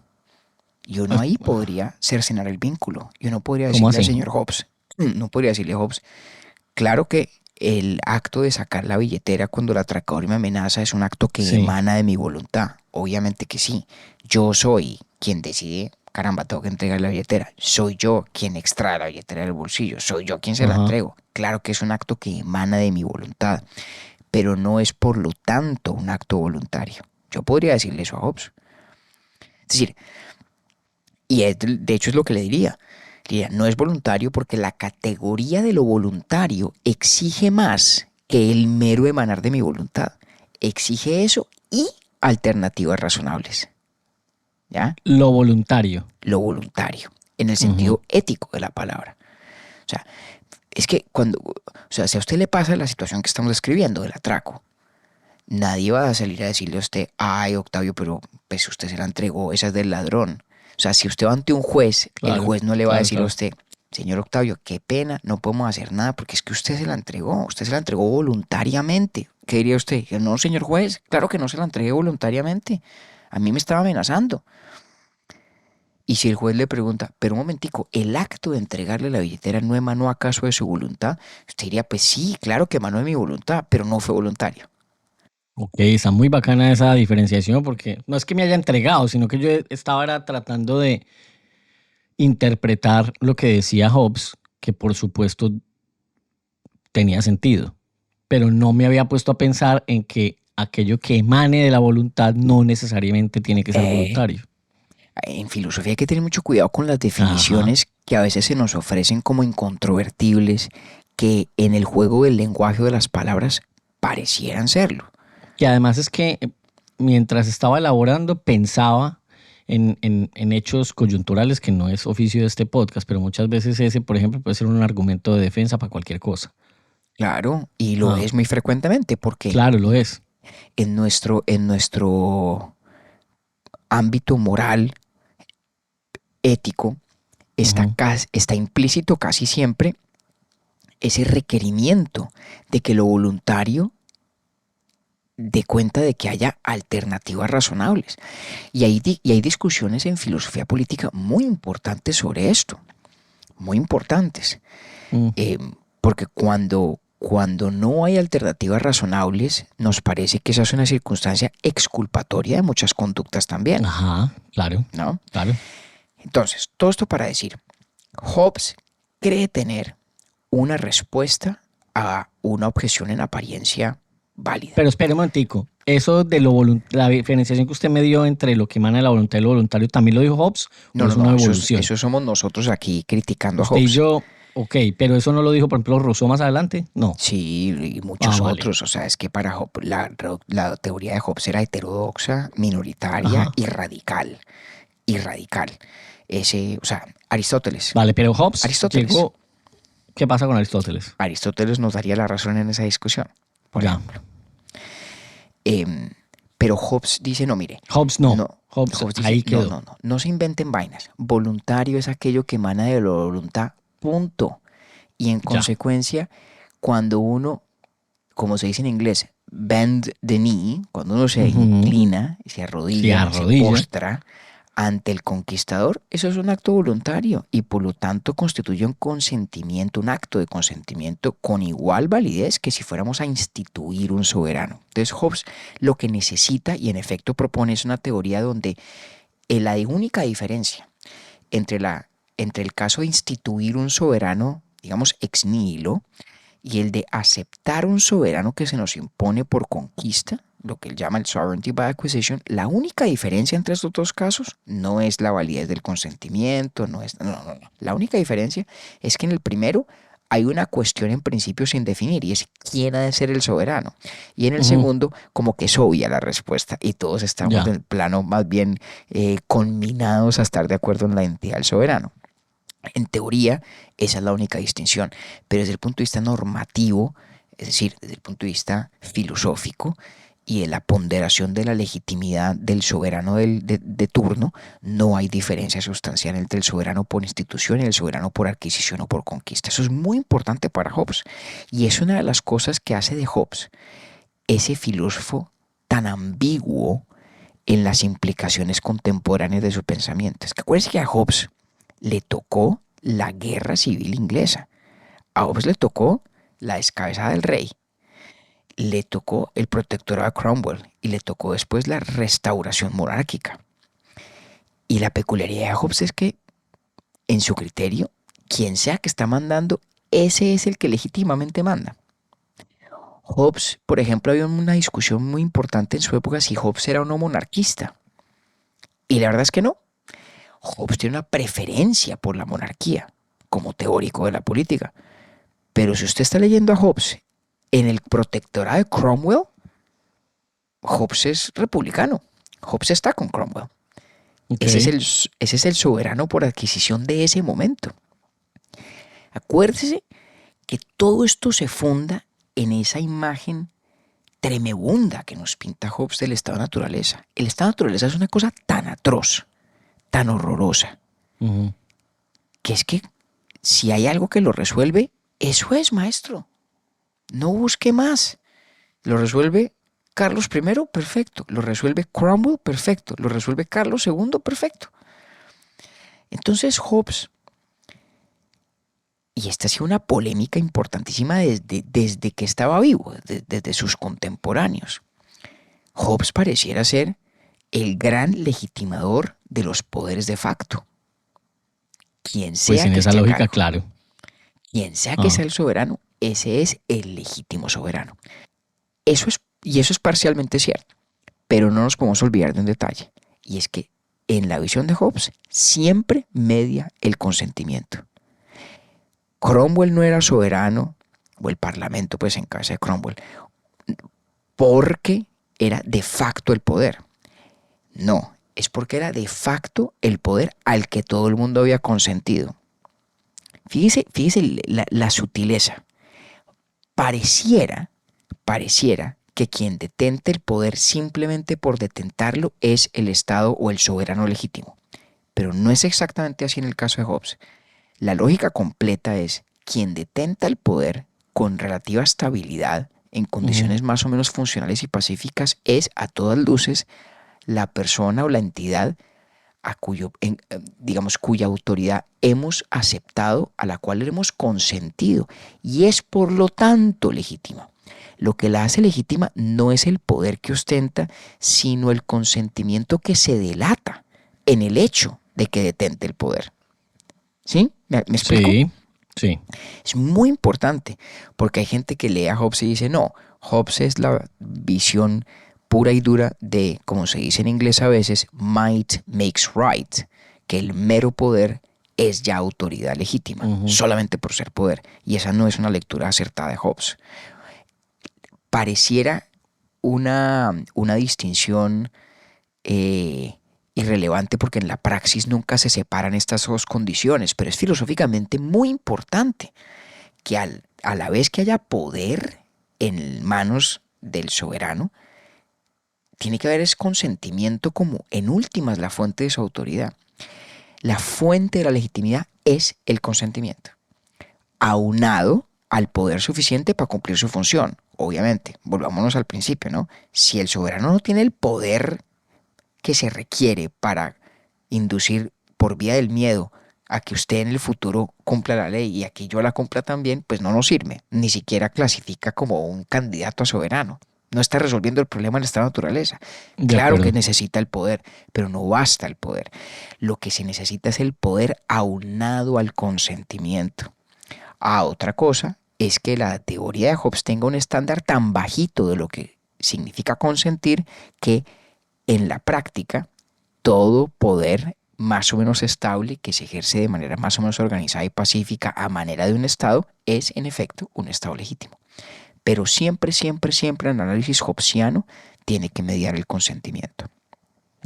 Y uno ahí podría cercenar el vínculo. Y uno podría decirle al señor Hobbes, no podría decirle a Hobbes, claro que el acto de sacar la billetera cuando el atracador me amenaza es un acto que emana de mi voluntad. Obviamente que sí. Yo soy quien decide, caramba, tengo que entregar la billetera. Soy yo quien extrae la billetera del bolsillo. Soy yo quien se la entrego. Claro que es un acto que emana de mi voluntad. Pero no es por lo tanto un acto voluntario. Yo podría decirle eso a Hobbes. Es decir... Y de hecho es lo que le diría. No es voluntario porque la categoría de lo voluntario exige más que el mero emanar de mi voluntad. Exige eso y alternativas razonables. ¿Ya? Lo voluntario. Lo voluntario, en el sentido ético de la palabra. O sea, es que si a usted le pasa la situación que estamos describiendo del atraco, nadie va a salir a decirle a usted, ay, Octavio, pero pues usted se la entregó, esa es del ladrón. O sea, si usted va ante un juez, el juez no le va a decir a usted, señor Octavio, qué pena, no podemos hacer nada porque es que usted se la entregó voluntariamente. ¿Qué diría usted? No, señor juez, claro que no se la entregué voluntariamente. A mí me estaba amenazando. Y si el juez le pregunta, pero un momentico, ¿el acto de entregarle la billetera no emanó acaso de su voluntad? Usted diría, pues sí, claro que emanó de mi voluntad, pero no fue voluntario. Ok, está muy bacana esa diferenciación porque no es que me haya entregado, sino que yo estaba tratando de interpretar lo que decía Hobbes, que por supuesto tenía sentido, pero no me había puesto a pensar en que aquello que emane de la voluntad no necesariamente tiene que ser voluntario. En filosofía hay que tener mucho cuidado con las definiciones que a veces se nos ofrecen como incontrovertibles, que en el juego del lenguaje o de las palabras parecieran serlo. Y además es que mientras estaba elaborando pensaba en hechos coyunturales, que no es oficio de este podcast, pero muchas veces ese, por ejemplo, puede ser un argumento de defensa para cualquier cosa. Claro, y lo es muy frecuentemente porque Claro, lo es. en nuestro ámbito moral, ético, está implícito casi siempre ese requerimiento de que lo voluntario dé cuenta de que haya alternativas razonables. Y hay discusiones en filosofía política muy importantes sobre esto, muy importantes. Porque cuando no hay alternativas razonables, nos parece que esa es una circunstancia exculpatoria de muchas conductas también. Ajá, claro. ¿No? Claro. Entonces, todo esto para decir, Hobbes cree tener una respuesta a una objeción en apariencia válida. Pero espere un momentico. Eso de la diferenciación que usted me dio entre lo que emana de la voluntad y lo voluntario, ¿también lo dijo Hobbes? No, es una eso evolución? somos nosotros aquí criticando a Usted y Hobbes. yo, ok, pero eso no lo dijo, por ejemplo, Rousseau más adelante. No. Sí, y muchos vale. otros. O sea, es que para Hobbes, la teoría de Hobbes era heterodoxa, minoritaria y radical. Aristóteles. Vale, pero Hobbes Aristóteles. llegó... ¿Qué pasa con Aristóteles? Aristóteles nos daría la razón en esa discusión, por Ya. ejemplo. Pero Hobbes dice, no, mire. Hobbes no. Hobbes dice, ahí quedó. No se inventen vainas. Voluntario es aquello que emana de la voluntad, punto. Y en consecuencia, cuando uno, como se dice en inglés, bend the knee, cuando uno se inclina, se arrodilla, se postra ante el conquistador, eso es un acto voluntario y por lo tanto constituye un consentimiento, un acto de consentimiento con igual validez que si fuéramos a instituir un soberano. Entonces Hobbes lo que necesita y en efecto propone es una teoría donde la única diferencia entre el caso de instituir un soberano, digamos ex nihilo, y el de aceptar un soberano que se nos impone por conquista, lo que él llama el sovereignty by acquisition, la única diferencia entre estos dos casos no es la validez del consentimiento, no. La única diferencia es que en el primero hay una cuestión en principio sin definir y es quién ha de ser el soberano. Y en el segundo, como que es obvia la respuesta y todos estamos en el plano más bien conminados a estar de acuerdo en la identidad del soberano. En teoría, esa es la única distinción, pero desde el punto de vista normativo, es decir, desde el punto de vista filosófico y de la ponderación de la legitimidad del soberano de turno, no hay diferencia sustancial entre el soberano por institución y el soberano por adquisición o por conquista. Eso es muy importante para Hobbes y es una de las cosas que hace de Hobbes ese filósofo tan ambiguo en las implicaciones contemporáneas de su pensamiento. Es que acuérdense que a Hobbes le tocó la guerra civil inglesa. A Hobbes le tocó la descabezada del rey. Le tocó el protectorado de Cromwell y le tocó después la restauración monárquica. Y la peculiaridad de Hobbes es que, en su criterio, quien sea que está mandando, ese es el que legítimamente manda. Hobbes, por ejemplo, había una discusión muy importante en su época si Hobbes era o no monarquista. Y la verdad es que no. Hobbes tiene una preferencia por la monarquía como teórico de la política. Pero si usted está leyendo a Hobbes en el protectorado de Cromwell, Hobbes es republicano. Hobbes está con Cromwell. Okay. Ese es el soberano por adquisición de ese momento. Acuérdese que todo esto se funda en esa imagen tremebunda que nos pinta Hobbes del estado de naturaleza. El estado de naturaleza es una cosa tan atroz, tan horrorosa, que es que si hay algo que lo resuelve, eso es, maestro. No busque más. Lo resuelve Carlos I, perfecto. Lo resuelve Cromwell, perfecto. Lo resuelve Carlos II, perfecto. Entonces Hobbes, y esta ha sido una polémica importantísima desde que estaba vivo, desde sus contemporáneos. Hobbes pareciera ser el gran legitimador de los poderes de facto. Quien sea Pues en que esa esté a lógica, cargo, claro. quien sea que sea el soberano, ese es el legítimo soberano. Eso es parcialmente cierto, pero no nos podemos olvidar de un detalle, y es que en la visión de Hobbes siempre media el consentimiento. Cromwell no era soberano, o el parlamento pues en cabeza de Cromwell, porque era de facto el poder. No, es porque era de facto el poder al que todo el mundo había consentido. Fíjese la sutileza. Pareciera que quien detente el poder simplemente por detentarlo es el Estado o el soberano legítimo. Pero no es exactamente así en el caso de Hobbes. La lógica completa es quien detenta el poder con relativa estabilidad en condiciones más o menos funcionales y pacíficas es a todas luces la persona o la entidad cuya autoridad hemos aceptado, a la cual hemos consentido, y es por lo tanto legítima. Lo que la hace legítima no es el poder que ostenta, sino el consentimiento que se delata en el hecho de que detente el poder. ¿Sí? ¿Me explico? Sí. Es muy importante, porque hay gente que lee a Hobbes y dice, no, Hobbes es la visión pura y dura de, como se dice en inglés a veces, might makes right, que el mero poder es ya autoridad legítima, solamente por ser poder. Y esa no es una lectura acertada de Hobbes. Pareciera una distinción irrelevante porque en la praxis nunca se separan estas dos condiciones, pero es filosóficamente muy importante que a la vez que haya poder en manos del soberano, tiene que haber ese consentimiento como en últimas la fuente de su autoridad. La fuente de la legitimidad es el consentimiento, aunado al poder suficiente para cumplir su función. Obviamente, volvámonos al principio, ¿no? Si el soberano no tiene el poder que se requiere para inducir por vía del miedo a que usted en el futuro cumpla la ley y a que yo la cumpla también, pues no nos sirve. Ni siquiera clasifica como un candidato a soberano. No está resolviendo el problema en esta naturaleza. Claro que necesita el poder, pero no basta el poder. Lo que se necesita es el poder aunado al consentimiento. Otra cosa es que la teoría de Hobbes tenga un estándar tan bajito de lo que significa consentir que en la práctica todo poder más o menos estable que se ejerce de manera más o menos organizada y pacífica a manera de un Estado es en efecto un Estado legítimo. Pero siempre el análisis hobbesiano tiene que mediar el consentimiento.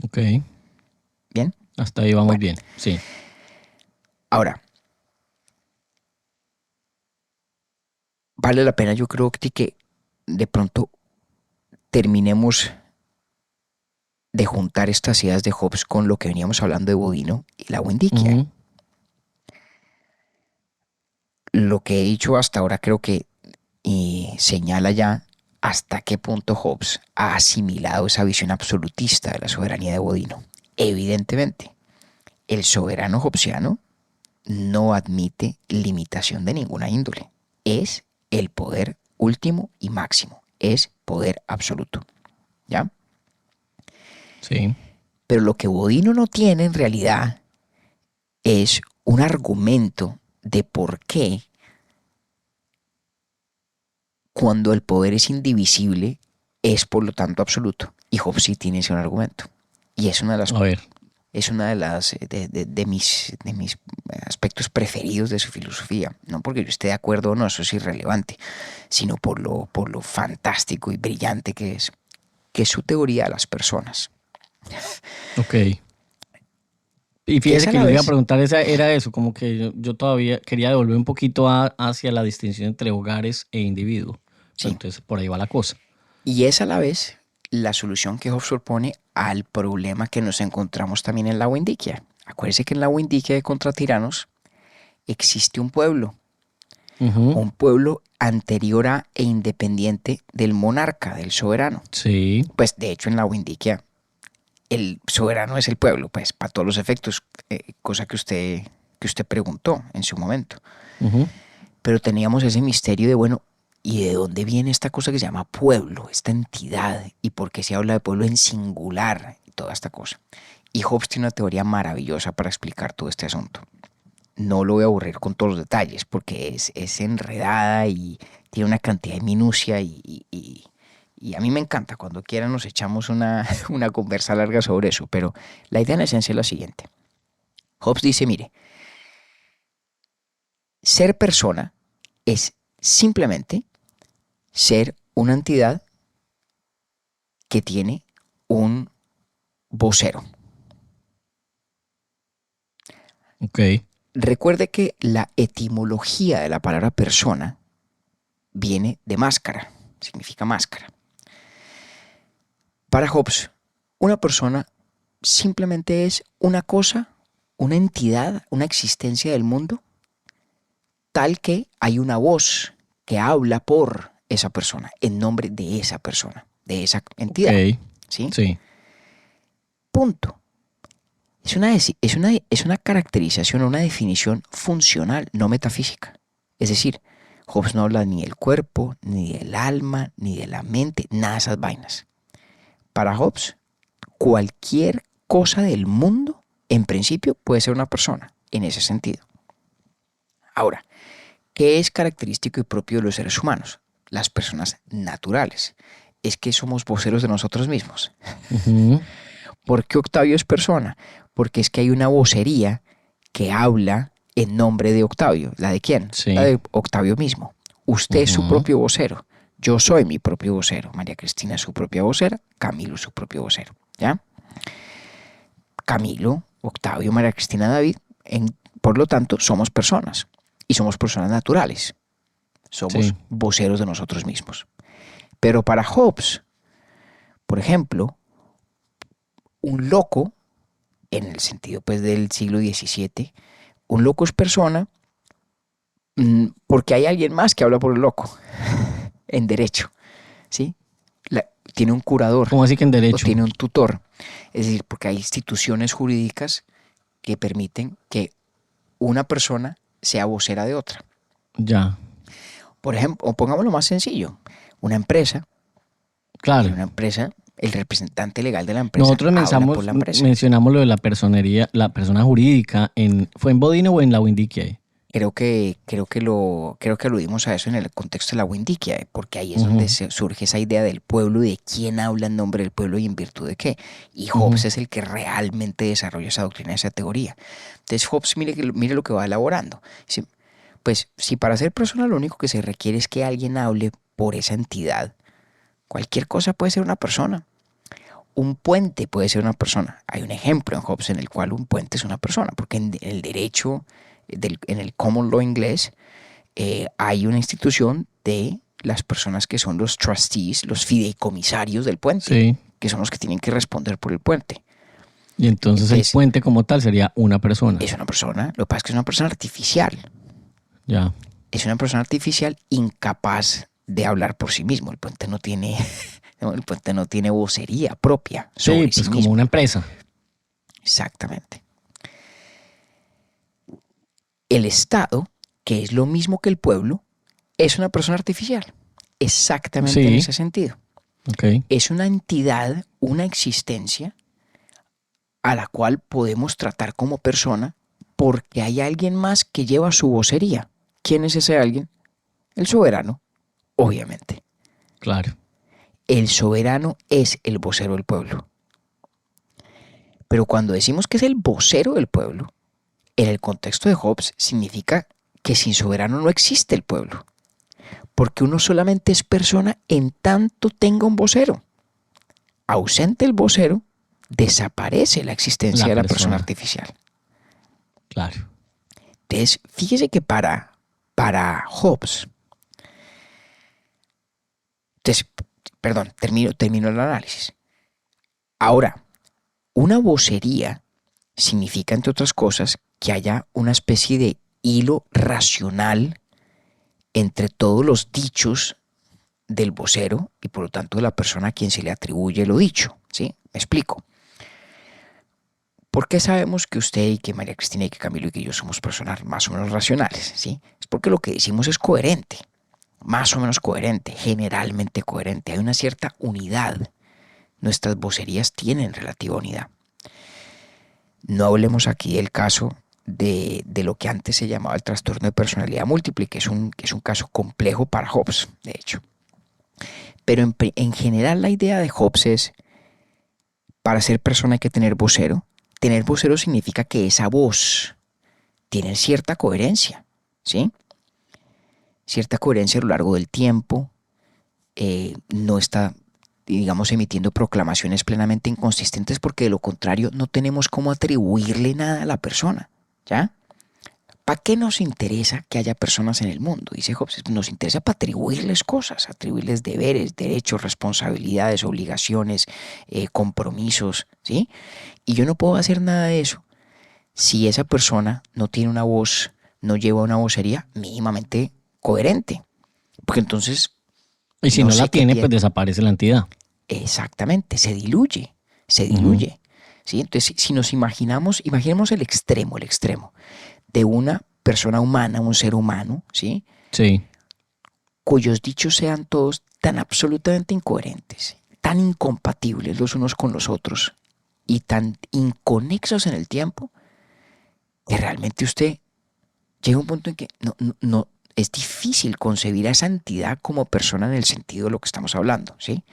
Ok. ¿Bien? Hasta ahí vamos bien, sí. Ahora, vale la pena, yo creo que de pronto terminemos de juntar estas ideas de Hobbes con lo que veníamos hablando de Bodino y la Windicia. Lo que he dicho hasta ahora creo que señala ya hasta qué punto Hobbes ha asimilado esa visión absolutista de la soberanía de Bodino. Evidentemente, el soberano hobbesiano no admite limitación de ninguna índole. Es el poder último y máximo. Es poder absoluto. ¿Ya? Sí. Pero lo que Bodino no tiene en realidad es un argumento de por qué cuando el poder es indivisible es por lo tanto absoluto. Y Hobbes sí tiene ese argumento. Y es una de las de mis aspectos preferidos de su filosofía. No porque yo esté de acuerdo o no, eso es irrelevante, sino por lo fantástico y brillante que es su teoría de las personas. Ok. Y fíjese que le iba a preguntar, era eso, como que yo todavía quería devolver un poquito hacia la distinción entre hogares e individuo. Sí. Entonces por ahí va la cosa. Y es a la vez la solución que Hobbes propone al problema que nos encontramos también en la Windicia. Acuérdense que en la Windicia de Contra Tiranos, existe un pueblo. Ujú. Un pueblo anterior a e independiente del monarca, del soberano. Sí. Pues de hecho en la Windiquia el soberano es el pueblo, pues para todos los efectos, cosa que usted preguntó en su momento. Ujú. Pero teníamos ese misterio de, bueno, ¿y de dónde viene esta cosa que se llama pueblo, esta entidad? ¿Y por qué se habla de pueblo en singular? Y toda esta cosa. Y Hobbes tiene una teoría maravillosa para explicar todo este asunto. No lo voy a aburrir con todos los detalles porque es enredada y tiene una cantidad de minucia y a mí me encanta. Cuando quieran nos echamos una conversa larga sobre eso. Pero la idea en esencia es la siguiente. Hobbes dice, mire, ser persona es simplemente ser una entidad que tiene un vocero. Ok. Recuerde que la etimología de la palabra persona viene de máscara, significa máscara. Para Hobbes, una persona simplemente es una cosa, una entidad, una existencia del mundo, tal que hay una voz que habla por esa persona, en nombre de esa persona, de esa entidad. Ok. ¿Sí? Sí. Punto. Es una caracterización, una definición funcional, no metafísica. Es decir, Hobbes no habla ni del cuerpo, ni del alma, ni de la mente, nada de esas vainas. Para Hobbes, cualquier cosa del mundo, en principio, puede ser una persona, en ese sentido. Ahora, ¿qué es característico y propio de los seres humanos? Las personas naturales. Es que somos voceros de nosotros mismos. Ujú. ¿Por qué Octavio es persona? Porque es que hay una vocería que habla en nombre de Octavio. ¿La de quién? Sí. La de Octavio mismo. Usted es su Ujú. propio vocero. Yo soy mi propio vocero. María Cristina es su propia vocera. Camilo es su propio vocero. ¿Ya? Camilo, Octavio, María Cristina, David, por lo tanto, somos personas. Y somos personas naturales. Somos Sí. voceros de nosotros mismos. Pero para Hobbes, por ejemplo, un loco, en el sentido pues del siglo XVII, un loco es persona porque hay alguien más que habla por el loco, en derecho, ¿sí? Tiene un curador ¿Cómo así que en o derecho? tiene un tutor. Es decir, porque hay instituciones jurídicas que permiten que una persona sea vocera de otra. Ya. Por ejemplo, o pongámoslo más sencillo, una empresa, Claro. en una empresa, el representante legal de la empresa Nosotros habla por la empresa. mencionamos lo de la personería, la persona jurídica. ¿Fue en Bodine o en la Windiquia? Creo que aludimos a eso en el contexto de la Windiquia, porque ahí es Ujú. donde surge esa idea del pueblo, de quién habla en nombre del pueblo y en virtud de qué. Y Hobbes es el que realmente desarrolla esa doctrina, esa teoría. Entonces Hobbes mire lo que va elaborando. Dice, pues si para ser persona lo único que se requiere es que alguien hable por esa entidad, cualquier cosa puede ser una persona. Un puente puede ser una persona. Hay un ejemplo en Hobbes en el cual un puente es una persona, porque en el derecho, en el common law inglés, hay una institución de las personas que son los trustees, los fideicomisarios del puente, Sí. que son los que tienen que responder por el puente. Y entonces el puente como tal sería una persona. Es una persona, lo que pasa es que es una persona artificial. Ya. Es una persona artificial incapaz de hablar por sí mismo. El puente no tiene vocería propia sobre Sí, sí pues mismo. como una empresa. Exactamente. El Estado, que es lo mismo que el pueblo, es una persona artificial. Exactamente Sí. en ese sentido. Ok. Es una entidad, una existencia a la cual podemos tratar como persona porque hay alguien más que lleva su vocería. ¿Quién es ese alguien? El soberano, obviamente. Claro. El soberano es el vocero del pueblo. Pero cuando decimos que es el vocero del pueblo, en el contexto de Hobbes significa que sin soberano no existe el pueblo. Porque uno solamente es persona en tanto tenga un vocero. Ausente el vocero, desaparece la existencia de la persona artificial. Claro. Entonces, fíjese que para Hobbes, termino el análisis. Ahora, una vocería significa, entre otras cosas, que haya una especie de hilo racional entre todos los dichos del vocero y por lo tanto de la persona a quien se le atribuye lo dicho, ¿sí? Me explico. ¿Por qué sabemos que usted y que María Cristina y que Camilo y que yo somos personas más o menos racionales? ¿Sí? Es porque lo que decimos es coherente, más o menos coherente, generalmente coherente. Hay una cierta unidad. Nuestras vocerías tienen relativa unidad. No hablemos aquí del caso de lo que antes se llamaba el trastorno de personalidad múltiple, que es un caso complejo para Hobbes, de hecho. Pero en general la idea de Hobbes es, para ser persona hay que tener vocero. Tener vocero significa que esa voz tiene cierta coherencia, ¿sí? Cierta coherencia a lo largo del tiempo, no está, digamos, emitiendo proclamaciones plenamente inconsistentes porque de lo contrario no tenemos cómo atribuirle nada a la persona, ¿ya? ¿Para qué nos interesa que haya personas en el mundo? Dice Hobbes, nos interesa para atribuirles cosas, atribuirles deberes, derechos, responsabilidades, obligaciones, compromisos, ¿sí? Y yo no puedo hacer nada de eso si esa persona no tiene una voz, no lleva una vocería mínimamente coherente. Porque entonces... Y si no la tiene, pues desaparece la entidad. Exactamente, se diluye. ¿Sí? Entonces, si nos imaginemos el extremo de una persona humana, un ser humano, ¿sí? Sí. Cuyos dichos sean todos tan absolutamente incoherentes, tan incompatibles los unos con los otros y tan inconexos en el tiempo, que realmente usted llega a un punto en que no es difícil concebir a esa entidad como persona en el sentido de lo que estamos hablando, ¿sí?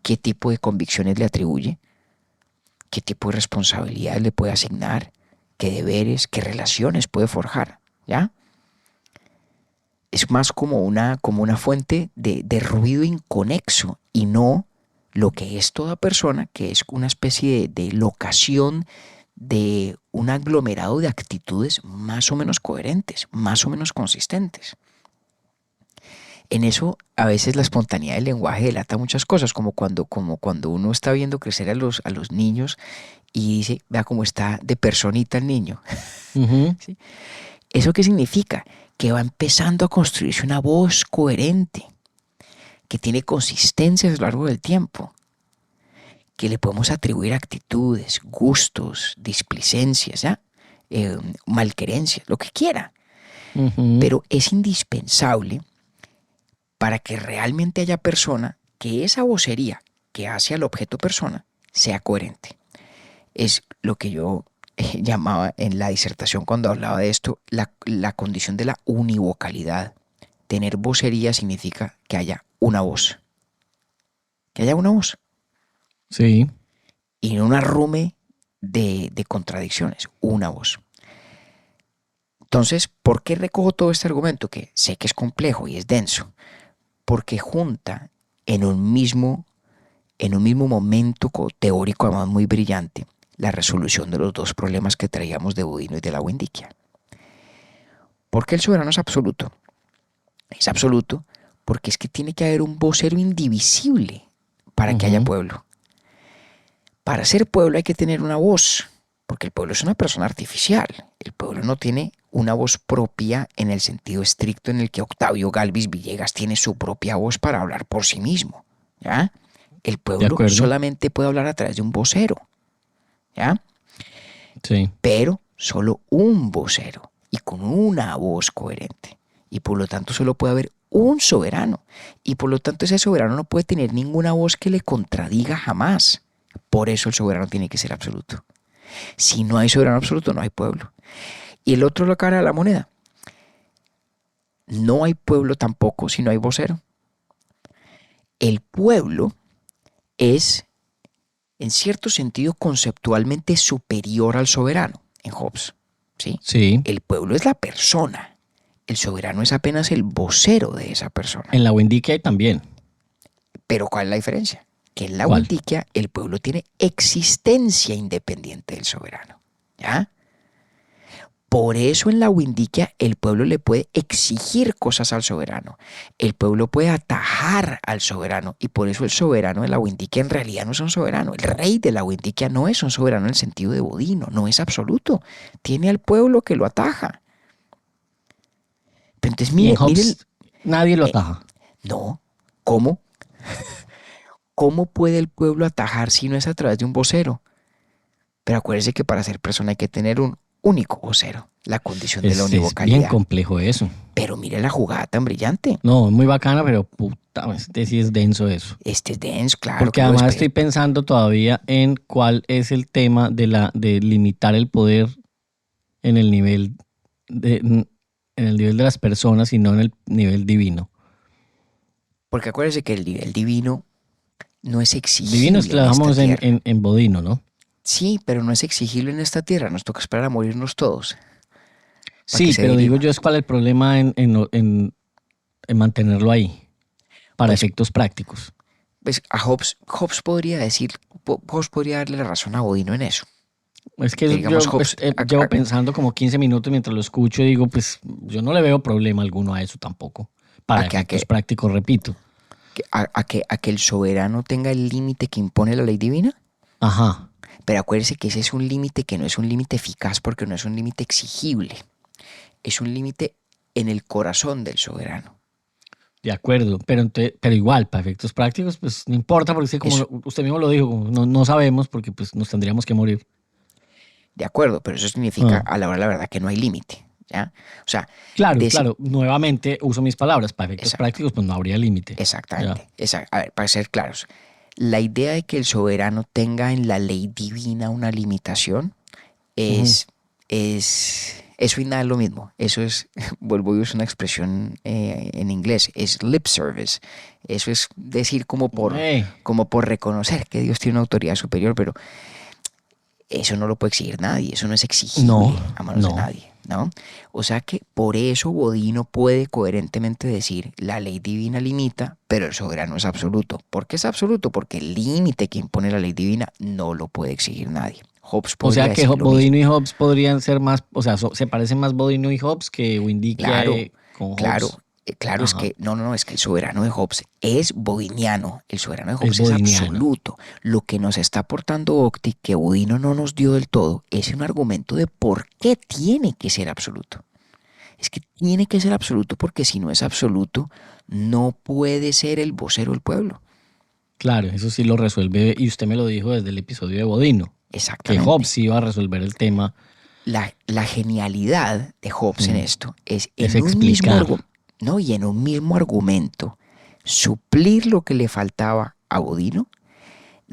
¿Qué tipo de convicciones le atribuye? ¿Qué tipo de responsabilidades le puede asignar? ¿Qué deberes, qué relaciones puede forjar? ¿Ya? Es más como una fuente de ruido inconexo y no lo que es toda persona, que es una especie de locación de un aglomerado de actitudes más o menos coherentes, más o menos consistentes. En eso a veces la espontaneidad del lenguaje delata muchas cosas, como cuando uno está viendo crecer a los niños y dice, vea cómo está de personita el niño. Uh-huh. ¿Sí? ¿Eso qué significa? Que va empezando a construirse una voz coherente, que tiene consistencia a lo largo del tiempo, que le podemos atribuir actitudes, gustos, displicencias, ¿ya? Malquerencias, lo que quiera. Uh-huh. Pero es indispensable para que realmente haya persona, que esa vocería que hace al objeto persona sea coherente. Es lo que yo llamaba en la disertación cuando hablaba de esto, la condición de la univocalidad. Tener vocería significa que haya una voz. Que haya una voz. Sí. Y no un arrume de contradicciones, una voz. Entonces, ¿por qué recojo todo este argumento? Que sé que es complejo y es denso. Porque junta en un mismo momento teórico, además muy brillante, la resolución de los dos problemas que traíamos de Bodino y de la Windiquia. ¿Por qué el soberano es absoluto? Es absoluto porque es que tiene que haber un vocero indivisible para que haya pueblo. Para ser pueblo hay que tener una voz, porque el pueblo es una persona artificial. El pueblo no tiene una voz propia en el sentido estricto en el que Octavio Galvis Villegas tiene su propia voz para hablar por sí mismo, ¿ya? El pueblo solamente puede hablar a través de un vocero, ¿ya? Sí. Pero solo un vocero y con una voz coherente. Y por lo tanto solo puede haber un soberano. Y por lo tanto ese soberano no puede tener ninguna voz que le contradiga jamás. Por eso el soberano tiene que ser absoluto. Si no hay soberano absoluto, no hay pueblo. Y el otro, la cara de la moneda. No hay pueblo tampoco si no hay vocero. El pueblo es, en cierto sentido, conceptualmente superior al soberano en Hobbes. ¿Sí? Sí. El pueblo es la persona. El soberano es apenas el vocero de esa persona. En la Windiquia también. Pero ¿cuál es la diferencia? Que en la ¿Cuál? Windiquia el pueblo tiene existencia independiente del soberano. ¿Ya? Por eso en la Windiquia el pueblo le puede exigir cosas al soberano. El pueblo puede atajar al soberano. Y por eso el soberano de la Windiquia en realidad no es un soberano. El rey de la Windiquia no es un soberano en el sentido de Bodino. No es absoluto. Tiene al pueblo que lo ataja. entonces Y en mire, Hobbes nadie lo ataja. no, ¿cómo? ¿Cómo puede el pueblo atajar si no es a través de un vocero? Pero acuérdese que para ser persona hay que tener un único vocero, la condición de la Es bien univocalidad. complejo eso. Pero mire la jugada tan brillante. No, es muy bacana, pero puta, sí es denso eso. Este es denso, claro. Porque ¿cómo además espera? estoy pensando todavía en cuál es el tema de limitar el poder en el nivel en el nivel de las personas y no en el nivel divino. Porque acuérdese que el nivel divino no es exigible Divino es que lo en esta dejamos tierra. en Bodino, ¿no? Sí, pero no es exigible en esta tierra. Nos toca esperar a morirnos todos. Sí, que se pero digo deriva. yo es cuál es el problema en mantenerlo ahí para Pues- efectos prácticos. Pues a Hobbes podría decir, Hobbes podría darle la razón a Bodino en eso. Es que digamos, yo Hobbes, llevo pensando como 15 minutos mientras lo escucho y digo, pues yo no le veo problema alguno a eso tampoco. Para ¿A qué? efectos prácticos, repito. A que el soberano tenga el límite que impone la ley divina. Ajá. Pero acuérdese que ese es un límite que no es un límite eficaz porque no es un límite exigible. Es un límite en el corazón del soberano. De acuerdo, pero igual, para efectos prácticos, pues no importa, porque es que como Eso. usted mismo lo dijo, como no sabemos, porque pues nos tendríamos que morir. De acuerdo, pero eso significa Ah. a la hora de la verdad que no hay límite. ¿Ya? O sea, Claro, de ese- claro, nuevamente uso mis palabras, para efectos Exacto. prácticos, pues no habría límite. exactamente. A ver, para ser claros, la idea de que el soberano tenga en la ley divina una limitación eso y nada es lo mismo. Eso es, vuelvo a usar una expresión en inglés, es lip service. Eso es decir como por reconocer que Dios tiene una autoridad superior, pero eso no lo puede exigir nadie, eso no es exigible No, a manos de no. nadie, ¿no? O sea que por eso Bodino puede coherentemente decir la ley divina limita, pero el soberano es absoluto. ¿Por qué es absoluto? Porque el límite que impone la ley divina no lo puede exigir nadie. Hobbes O podría sea que decir lo Bodino mismo. y Hobbes podrían ser más, o sea, se parecen más Bodino y Hobbes que Windikia Claro, con Claro, Hobbes. claro, es Ajá. que no, es que el soberano de Hobbes es bodiniano, el soberano de Hobbes Es es bodiniano. absoluto. Lo que nos está aportando Octi, que Bodino no nos dio del todo, es un argumento de por qué tiene que ser absoluto. Es que tiene que ser absoluto porque si no es absoluto, no puede ser el vocero del pueblo. Claro, eso sí lo resuelve, y usted me lo dijo desde el episodio de Bodino, que Exactamente. Hobbes iba a resolver el tema. La genialidad de Hobbes en esto es Es en un mismo explicar. y en un mismo argumento suplir lo que le faltaba a Bodino,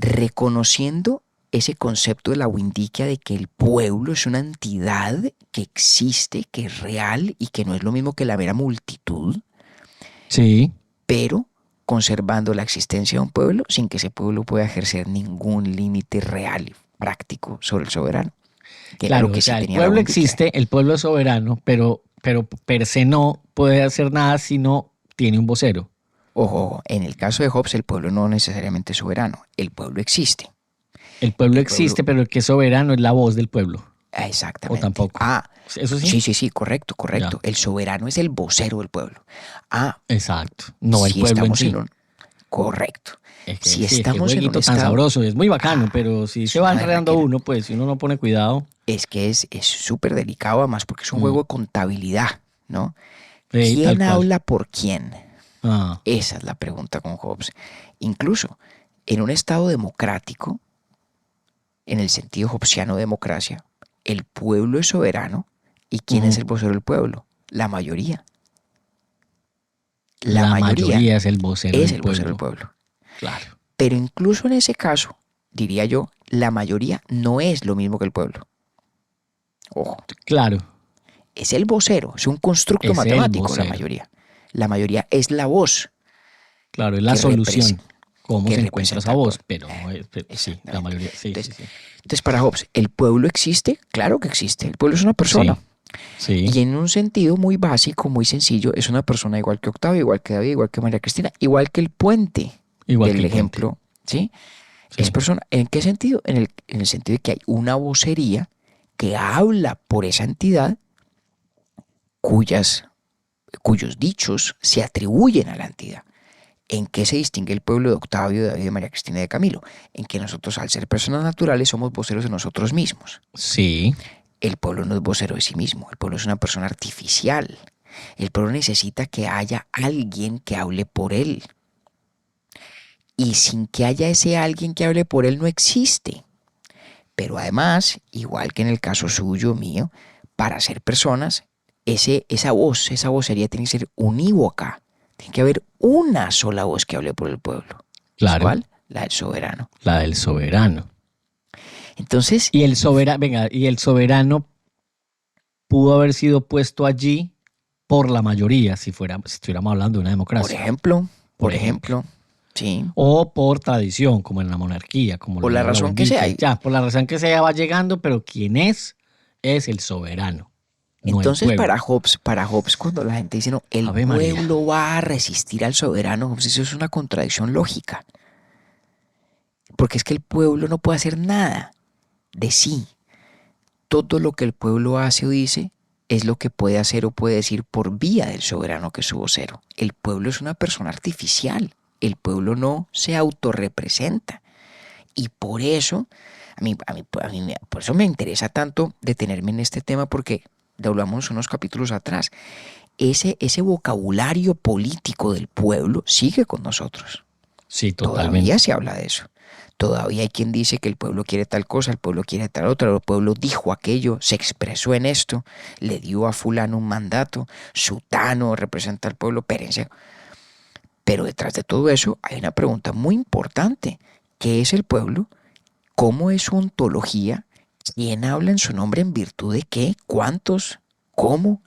reconociendo ese concepto de la Windicia de que el pueblo es una entidad que existe, que es real y que no es lo mismo que la mera multitud, Sí, pero conservando la existencia de un pueblo sin que ese pueblo pueda ejercer ningún límite real y práctico sobre el soberano. Que era claro, lo que o sí sea, el tenía la pueblo Windicia. existe, el pueblo es soberano, pero per se no puede hacer nada si no tiene un vocero. Ojo, en el caso de Hobbes el pueblo no necesariamente es soberano, el pueblo existe. El pueblo El existe, pueblo- pero el que es soberano es la voz del pueblo. Exactamente. O tampoco. Eso sí. Sí, correcto. Ya. El soberano es el vocero del pueblo. Exacto. No el si pueblo en estamos sí. en un... Correcto. Es que, si sí, es que estamos en un jueguito tan estado- sabroso, es muy bacano, pero si es se va una enredando berraquera. uno, pues si uno no pone cuidado. Es que es súper delicado además porque es un juego de contabilidad, ¿no? Sí, tal ¿Quién cual. habla por quién? Ah, Esa es la pregunta con Hobbes. Incluso en un estado democrático, en el sentido hobbesiano de democracia, el pueblo es soberano. ¿Y quién es el vocero del pueblo? La mayoría. La mayoría es el vocero es del el pueblo. vocero del pueblo. Claro. Pero incluso en ese caso, diría yo, la mayoría no es lo mismo que el pueblo. Ojo, Claro. es el vocero, es un constructo Es el matemático la vocero. mayoría. La mayoría es la voz. Claro, es la que solución. representa- ¿Cómo que se encuentra esa representa voz? Pero sí, la Exactamente. mayoría, sí. Entonces, para Hobbes, ¿el pueblo existe? Claro que existe. El pueblo es una persona. Sí. Y en un sentido muy básico, muy sencillo, es una persona igual que Octavio, igual que David, igual que María Cristina, igual que el puente Igual del que el ejemplo. ¿Sí? Sí. Es persona. ¿En qué sentido? En el sentido de que hay una vocería que habla por esa entidad cuyos dichos se atribuyen a la entidad. ¿En qué se distingue el pueblo de Octavio, de David, de María Cristina y de Camilo? En que nosotros, al ser personas naturales, somos voceros de nosotros mismos. Sí. El pueblo no es vocero de sí mismo, el pueblo es una persona artificial El pueblo necesita que haya alguien que hable por él. Y sin que haya ese alguien que hable por él no existe. Pero además, igual que en el caso suyo, mío, para ser personas, esa vocería tiene que ser unívoca. Tiene que haber una sola voz que hable por el pueblo. Claro. ¿Cuál? La del soberano. La del soberano. Entonces, Y el soberano pudo haber sido puesto allí por la mayoría, si estuviéramos hablando de una democracia. por ejemplo, sí. O por tradición, como en la monarquía. Como Por lo la llama razón que sea. Ya, por la razón que sea va llegando, pero ¿quién es? Es el soberano. No Entonces, el pueblo. para Hobbes, cuando la gente dice, no, el Ave María. pueblo va a resistir al soberano, Hobbes, eso es una contradicción lógica. Porque es que el pueblo no puede hacer nada de sí. Todo lo que el pueblo hace o dice es lo que puede hacer o puede decir por vía del soberano, que es su vocero. El pueblo es una persona artificial. El pueblo no se autorrepresenta. Y por eso, por eso me interesa tanto detenerme en este tema, porque lo hablamos unos capítulos atrás. Ese vocabulario político del pueblo sigue con nosotros. Sí, totalmente. Todavía se habla de eso. Todavía hay quien dice que el pueblo quiere tal cosa, el pueblo quiere tal otra, el pueblo dijo aquello, se expresó en esto, le dio a fulano un mandato, sutano representa al pueblo, pérense. Pero detrás de todo eso hay una pregunta muy importante. ¿Qué es el pueblo? ¿Cómo es su ontología? ¿Quién habla en su nombre en virtud de qué? ¿Cuántos? ¿Cómo?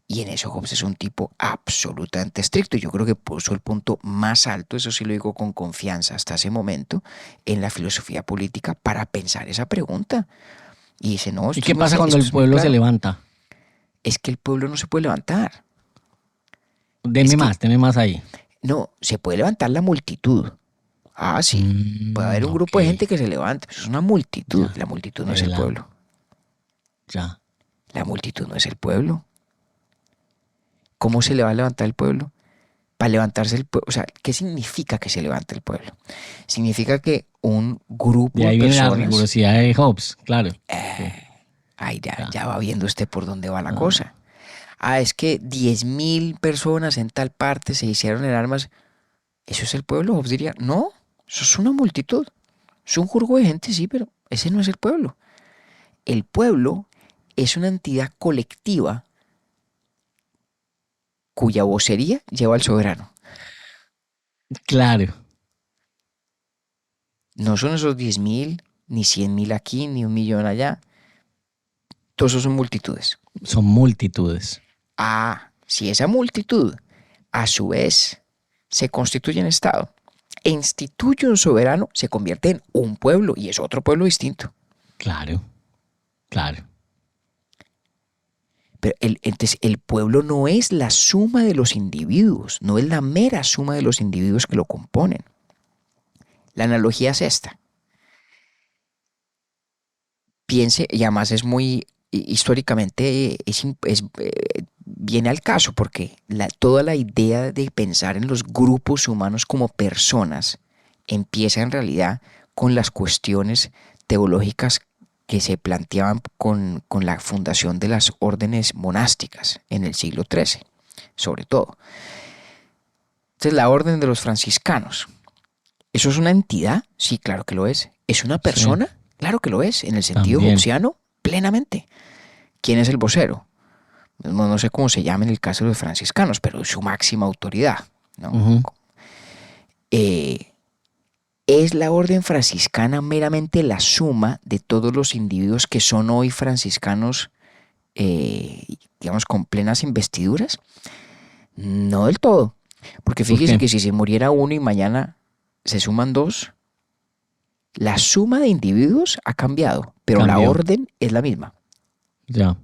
Y en eso Hobbes es un tipo absolutamente estricto. Yo creo que puso el punto más alto, eso sí lo digo con confianza hasta ese momento, en la filosofía política para pensar esa pregunta. Y dice, no, ¿Y qué pasa cuando el pueblo se levanta? Es que el pueblo no se puede levantar. Deme más ahí. No, se puede levantar la multitud. Ah, sí. Puede haber un grupo de gente que se levante. Eso es una multitud. Ya, La multitud no es el pueblo. Ya. La multitud no es el pueblo. ¿Cómo se le va a levantar el pueblo? Para levantarse el pueblo, o sea, ¿qué significa que se levante el pueblo? Significa que un grupo Y ahí de viene la personas... rigurosidad de Hobbes, claro. Ay, ya va viendo usted por dónde va la cosa. Ah, es que 10.000 personas en tal parte se hicieron en armas. ¿Eso es el pueblo? Hobbes diría, no, eso es una multitud. Es un jurgo de gente, sí, pero ese no es el pueblo. El pueblo es una entidad colectiva cuya vocería lleva al soberano. Claro. No son esos 10.000, ni 100.000 aquí, ni 1.000.000 allá. Todos esos son multitudes. Son multitudes. Ah, si esa multitud, a su vez, se constituye en Estado, e instituye un soberano, se convierte en un pueblo y es otro pueblo distinto. Claro. Claro. Pero entonces el pueblo no es la suma de los individuos, no es la mera suma de los individuos que lo componen. La analogía es esta. Piense, y además es muy, históricamente, viene al caso, porque toda la idea de pensar en los grupos humanos como personas empieza en realidad con las cuestiones teológicas que se planteaban con la fundación de las órdenes monásticas en el siglo XIII, sobre todo. Entonces, la orden de los franciscanos, ¿eso es una entidad? Sí, claro que lo es. ¿Es una persona? Sí. Claro que lo es, en el sentido hobbesiano, plenamente. ¿Quién es el vocero? No sé cómo se llama en el caso de los franciscanos, pero es su máxima autoridad, ¿no? ¿Es la orden franciscana meramente la suma de todos los individuos que son hoy franciscanos, digamos, con plenas investiduras? No del todo. Porque fíjese que si se muriera uno y mañana se suman dos, la suma de individuos ha cambiado, pero la orden es la misma. Ya.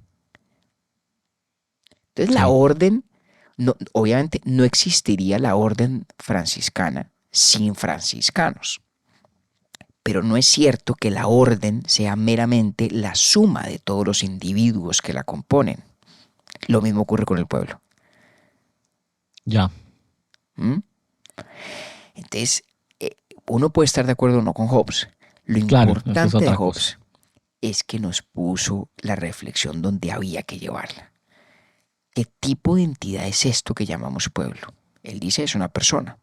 Entonces la orden, no, obviamente no existiría la orden franciscana sin franciscanos. Pero no es cierto que la orden sea meramente la suma de todos los individuos que la componen. Lo mismo ocurre con el pueblo. Ya. Entonces, uno puede estar de acuerdo o no con Hobbes. Lo importante de Hobbes es que nos puso la reflexión donde había que llevarla. ¿qué tipo de entidad es esto que llamamos pueblo? Él dice, es una persona.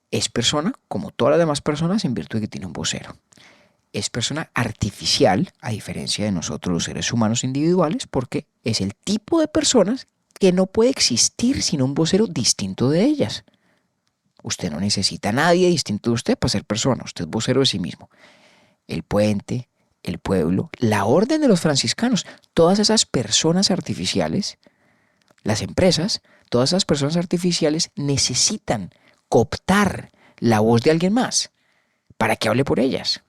Es persona como todas las demás personas en virtud de que tiene un vocero. Es persona artificial, a diferencia de nosotros los seres humanos individuales, porque es el tipo de personas que no puede existir sin un vocero distinto de ellas. Usted no necesita a nadie distinto de usted para ser persona. Usted es vocero de sí mismo. El puente, el pueblo, la orden de los franciscanos, todas esas personas artificiales, las empresas, todas esas personas artificiales necesitan cooptar la voz de alguien más para que hable por ellas.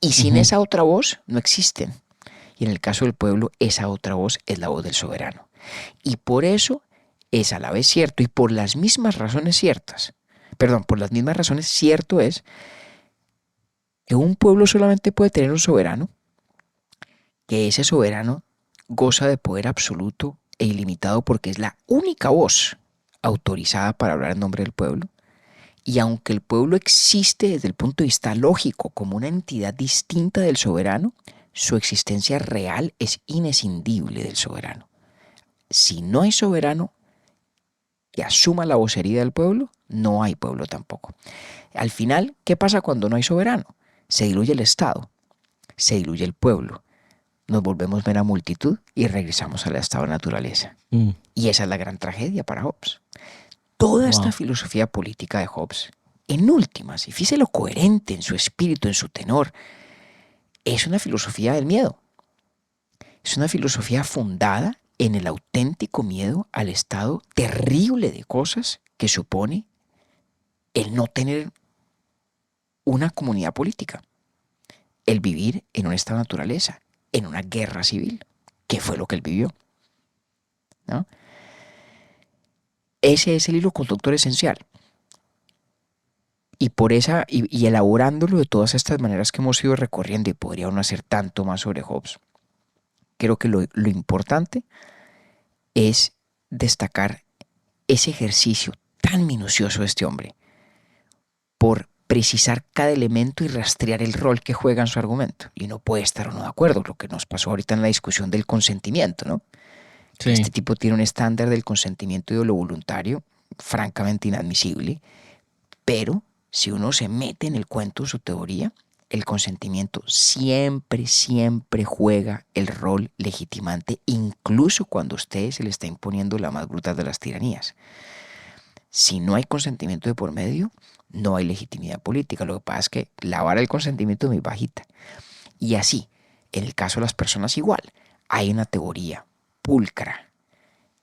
Y sin esa otra voz no existen. Y en el caso del pueblo, esa otra voz es la voz del soberano. Y por eso es a la vez cierto y por las mismas razones cierto es que un pueblo solamente puede tener un soberano, que ese soberano goza de poder absoluto e ilimitado porque es la única voz autorizada para hablar en nombre del pueblo. Y aunque el pueblo existe desde el punto de vista lógico como una entidad distinta del soberano, su existencia real es inescindible del soberano. Si no hay soberano que asuma la vocería del pueblo, no hay pueblo tampoco. Al final, ¿qué pasa cuando no hay soberano? Se diluye el Estado, se diluye el pueblo, nos volvemos mera multitud y regresamos al estado de naturaleza. Y esa es la gran tragedia para Hobbes. Toda esta filosofía política de Hobbes, en últimas, y fíjese lo coherente en su espíritu, en su tenor, es una filosofía del miedo. Es una filosofía fundada en el auténtico miedo al estado terrible de cosas que supone el no tener una comunidad política, el vivir en un estado de naturaleza, en una guerra civil, que fue lo que él vivió, ¿no? Ese es el hilo conductor esencial. Y por esa, y elaborándolo de todas estas maneras que hemos ido recorriendo, y podría uno hacer tanto más sobre Hobbes, creo que lo importante es destacar ese ejercicio tan minucioso de este hombre por precisar cada elemento y rastrear el rol que juega en su argumento. Y uno puede estar o no de acuerdo, lo que nos pasó ahorita en la discusión del consentimiento, ¿no? Sí. Este tipo tiene un estándar del consentimiento y de lo voluntario francamente inadmisible, pero si uno se mete en el cuento de su teoría, el consentimiento siempre juega el rol legitimante, incluso cuando a usted se le está imponiendo la más brutal de las tiranías. Si no hay consentimiento de por medio, no hay legitimidad política. Lo que pasa es que la vara del consentimiento es muy bajita. Y así, en el caso de las personas igual, hay una teoría pulcra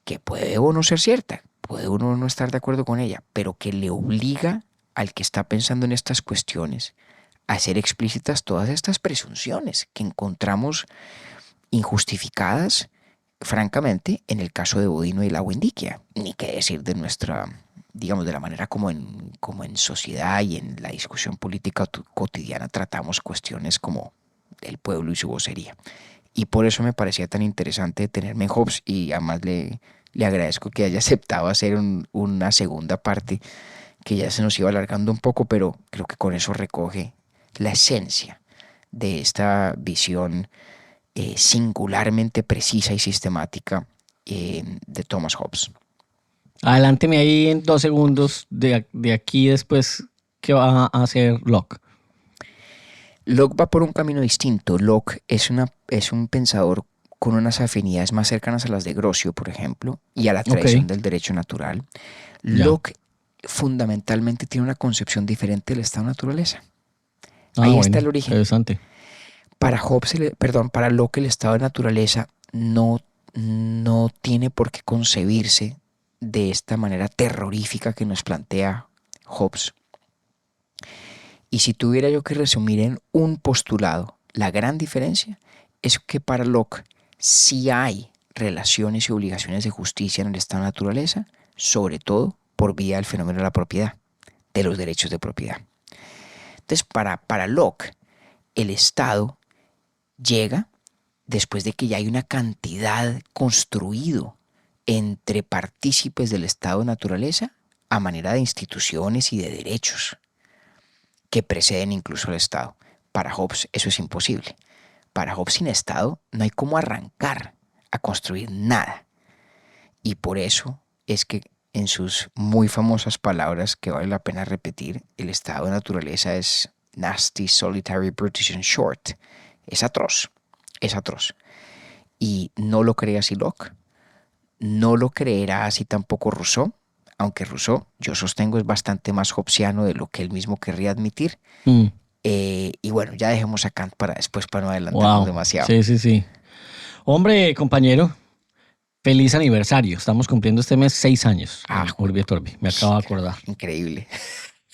que puede o no ser cierta, puede uno no estar de acuerdo con ella, pero que le obliga al que está pensando en estas cuestiones a hacer explícitas todas estas presunciones que encontramos injustificadas, francamente, en el caso de Bodino y la Wendiquia. Ni qué decir de nuestra, digamos, de la manera como en sociedad y en la discusión política cotidiana tratamos cuestiones como el pueblo y su vocería. Y por eso me parecía tan interesante tenerme en Hobbes, y además le agradezco que haya aceptado hacer una segunda parte que ya se nos iba alargando un poco, pero creo que con eso recoge la esencia de esta visión singularmente precisa y sistemática de Thomas Hobbes. Adelánteme ahí en 2 segundos de aquí después, ¿qué va a hacer Locke? Locke va por un camino distinto. Locke es un pensador con unas afinidades más cercanas a las de Grocio, por ejemplo, y a la tradición del derecho natural. Locke fundamentalmente tiene una concepción diferente del estado de naturaleza. Ahí está el origen. Interesante. Para Locke el estado de naturaleza no tiene por qué concebirse de esta manera terrorífica que nos plantea Hobbes. Y si tuviera yo que resumir en un postulado, la gran diferencia es que para Locke sí hay relaciones y obligaciones de justicia en el estado de naturaleza, sobre todo por vía del fenómeno de la propiedad, de los derechos de propiedad. Entonces, para Locke, el Estado llega después de que ya hay una cantidad construido entre partícipes del estado de naturaleza a manera de instituciones y de derechos que preceden incluso al Estado. Para Hobbes eso es imposible. Para Hobbes sin Estado no hay cómo arrancar a construir nada. Y por eso es que en sus muy famosas palabras que vale la pena repetir, el estado de naturaleza es nasty, solitary, British and short. Es atroz, es atroz. Y no lo cree así Locke, no lo creerá así tampoco Rousseau, aunque Rousseau, yo sostengo, es bastante más hobbesiano de lo que él mismo querría admitir. Y bueno, ya dejemos a Kant para después, para no adelantarnos demasiado. Sí. Hombre, compañero, feliz aniversario. Estamos cumpliendo este mes 6 años. Urbi et Orbi, me acabo de acordar. Increíble.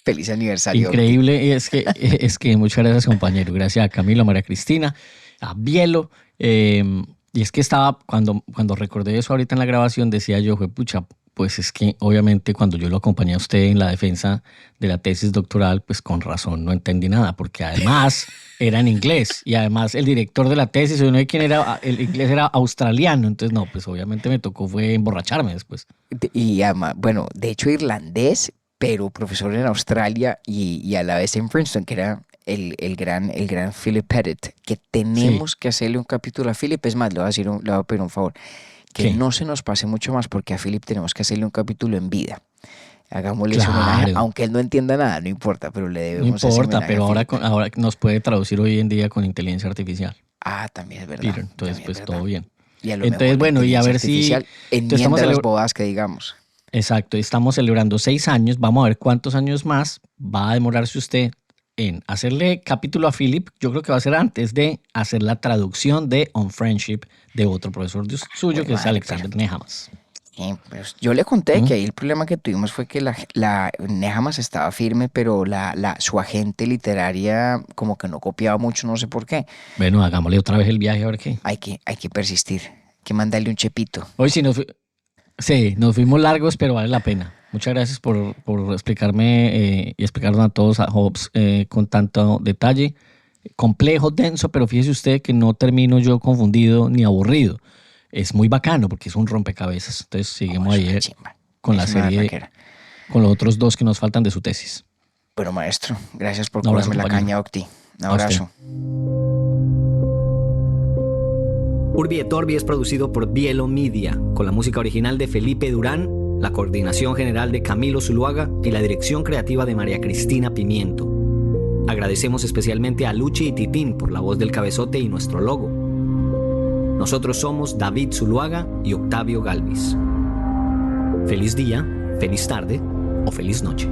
Feliz aniversario. Increíble. Y es que muchas gracias, compañero. Gracias a Camilo, a María Cristina, a Bielo. Y es que estaba, cuando recordé eso ahorita en la grabación, decía yo, pucha, pues es que obviamente cuando yo lo acompañé a usted en la defensa de la tesis doctoral, pues con razón no entendí nada, porque además era en inglés y además el director de la tesis, yo no sé quién era, el inglés era australiano, entonces no, pues obviamente me tocó fue emborracharme después. Y además, bueno, de hecho irlandés, pero profesor en Australia y a la vez en Princeton, que era el gran Philip Pettit, que tenemos que hacerle un capítulo a Philip. Es más, le voy a pedir un favor, que no se nos pase mucho más, porque a Philip tenemos que hacerle un capítulo en vida. Hagámosle ese homenaje, aunque él no entienda nada, no importa, pero le debemos ese homenaje. No importa, pero ahora nos puede traducir hoy en día con inteligencia artificial. También es verdad. Peter, entonces pues todo bien. Y entonces, bueno, y a ver si enmienda las bobadas que digamos. Exacto, estamos celebrando 6 años, vamos a ver cuántos años más va a demorarse usted en hacerle capítulo a Philip. Yo creo que va a ser antes de hacer la traducción de On Friendship de otro profesor suyo, que es Alexander Nehamas. Pues yo le conté que ahí el problema que tuvimos fue que la Nehamas estaba firme, pero su agente literaria como que no copiaba mucho, no sé por qué. Bueno, hagámosle otra vez el viaje, a ver qué. Hay que persistir, hay que mandarle un chepito. Hoy sí nos fuimos largos, pero vale la pena. Muchas gracias por explicarme y explicarnos a todos a Hobbes con tanto detalle. Complejo, denso, pero fíjese usted que no termino yo confundido ni aburrido. Es muy bacano porque es un rompecabezas. Entonces seguimos ahí con la serie, con los otros 2 que nos faltan de su tesis. Bueno, maestro, gracias por cobrarme la caña, Octi. Un abrazo. Urbi et Orbi es producido por Bielo Media, con la música original de Felipe Durán, la coordinación general de Camilo Zuluaga y la dirección creativa de María Cristina Pimiento. Agradecemos especialmente a Luchi y Titín por la voz del cabezote y nuestro logo. Nosotros somos David Zuluaga y Octavio Galvis. Feliz día, feliz tarde o feliz noche.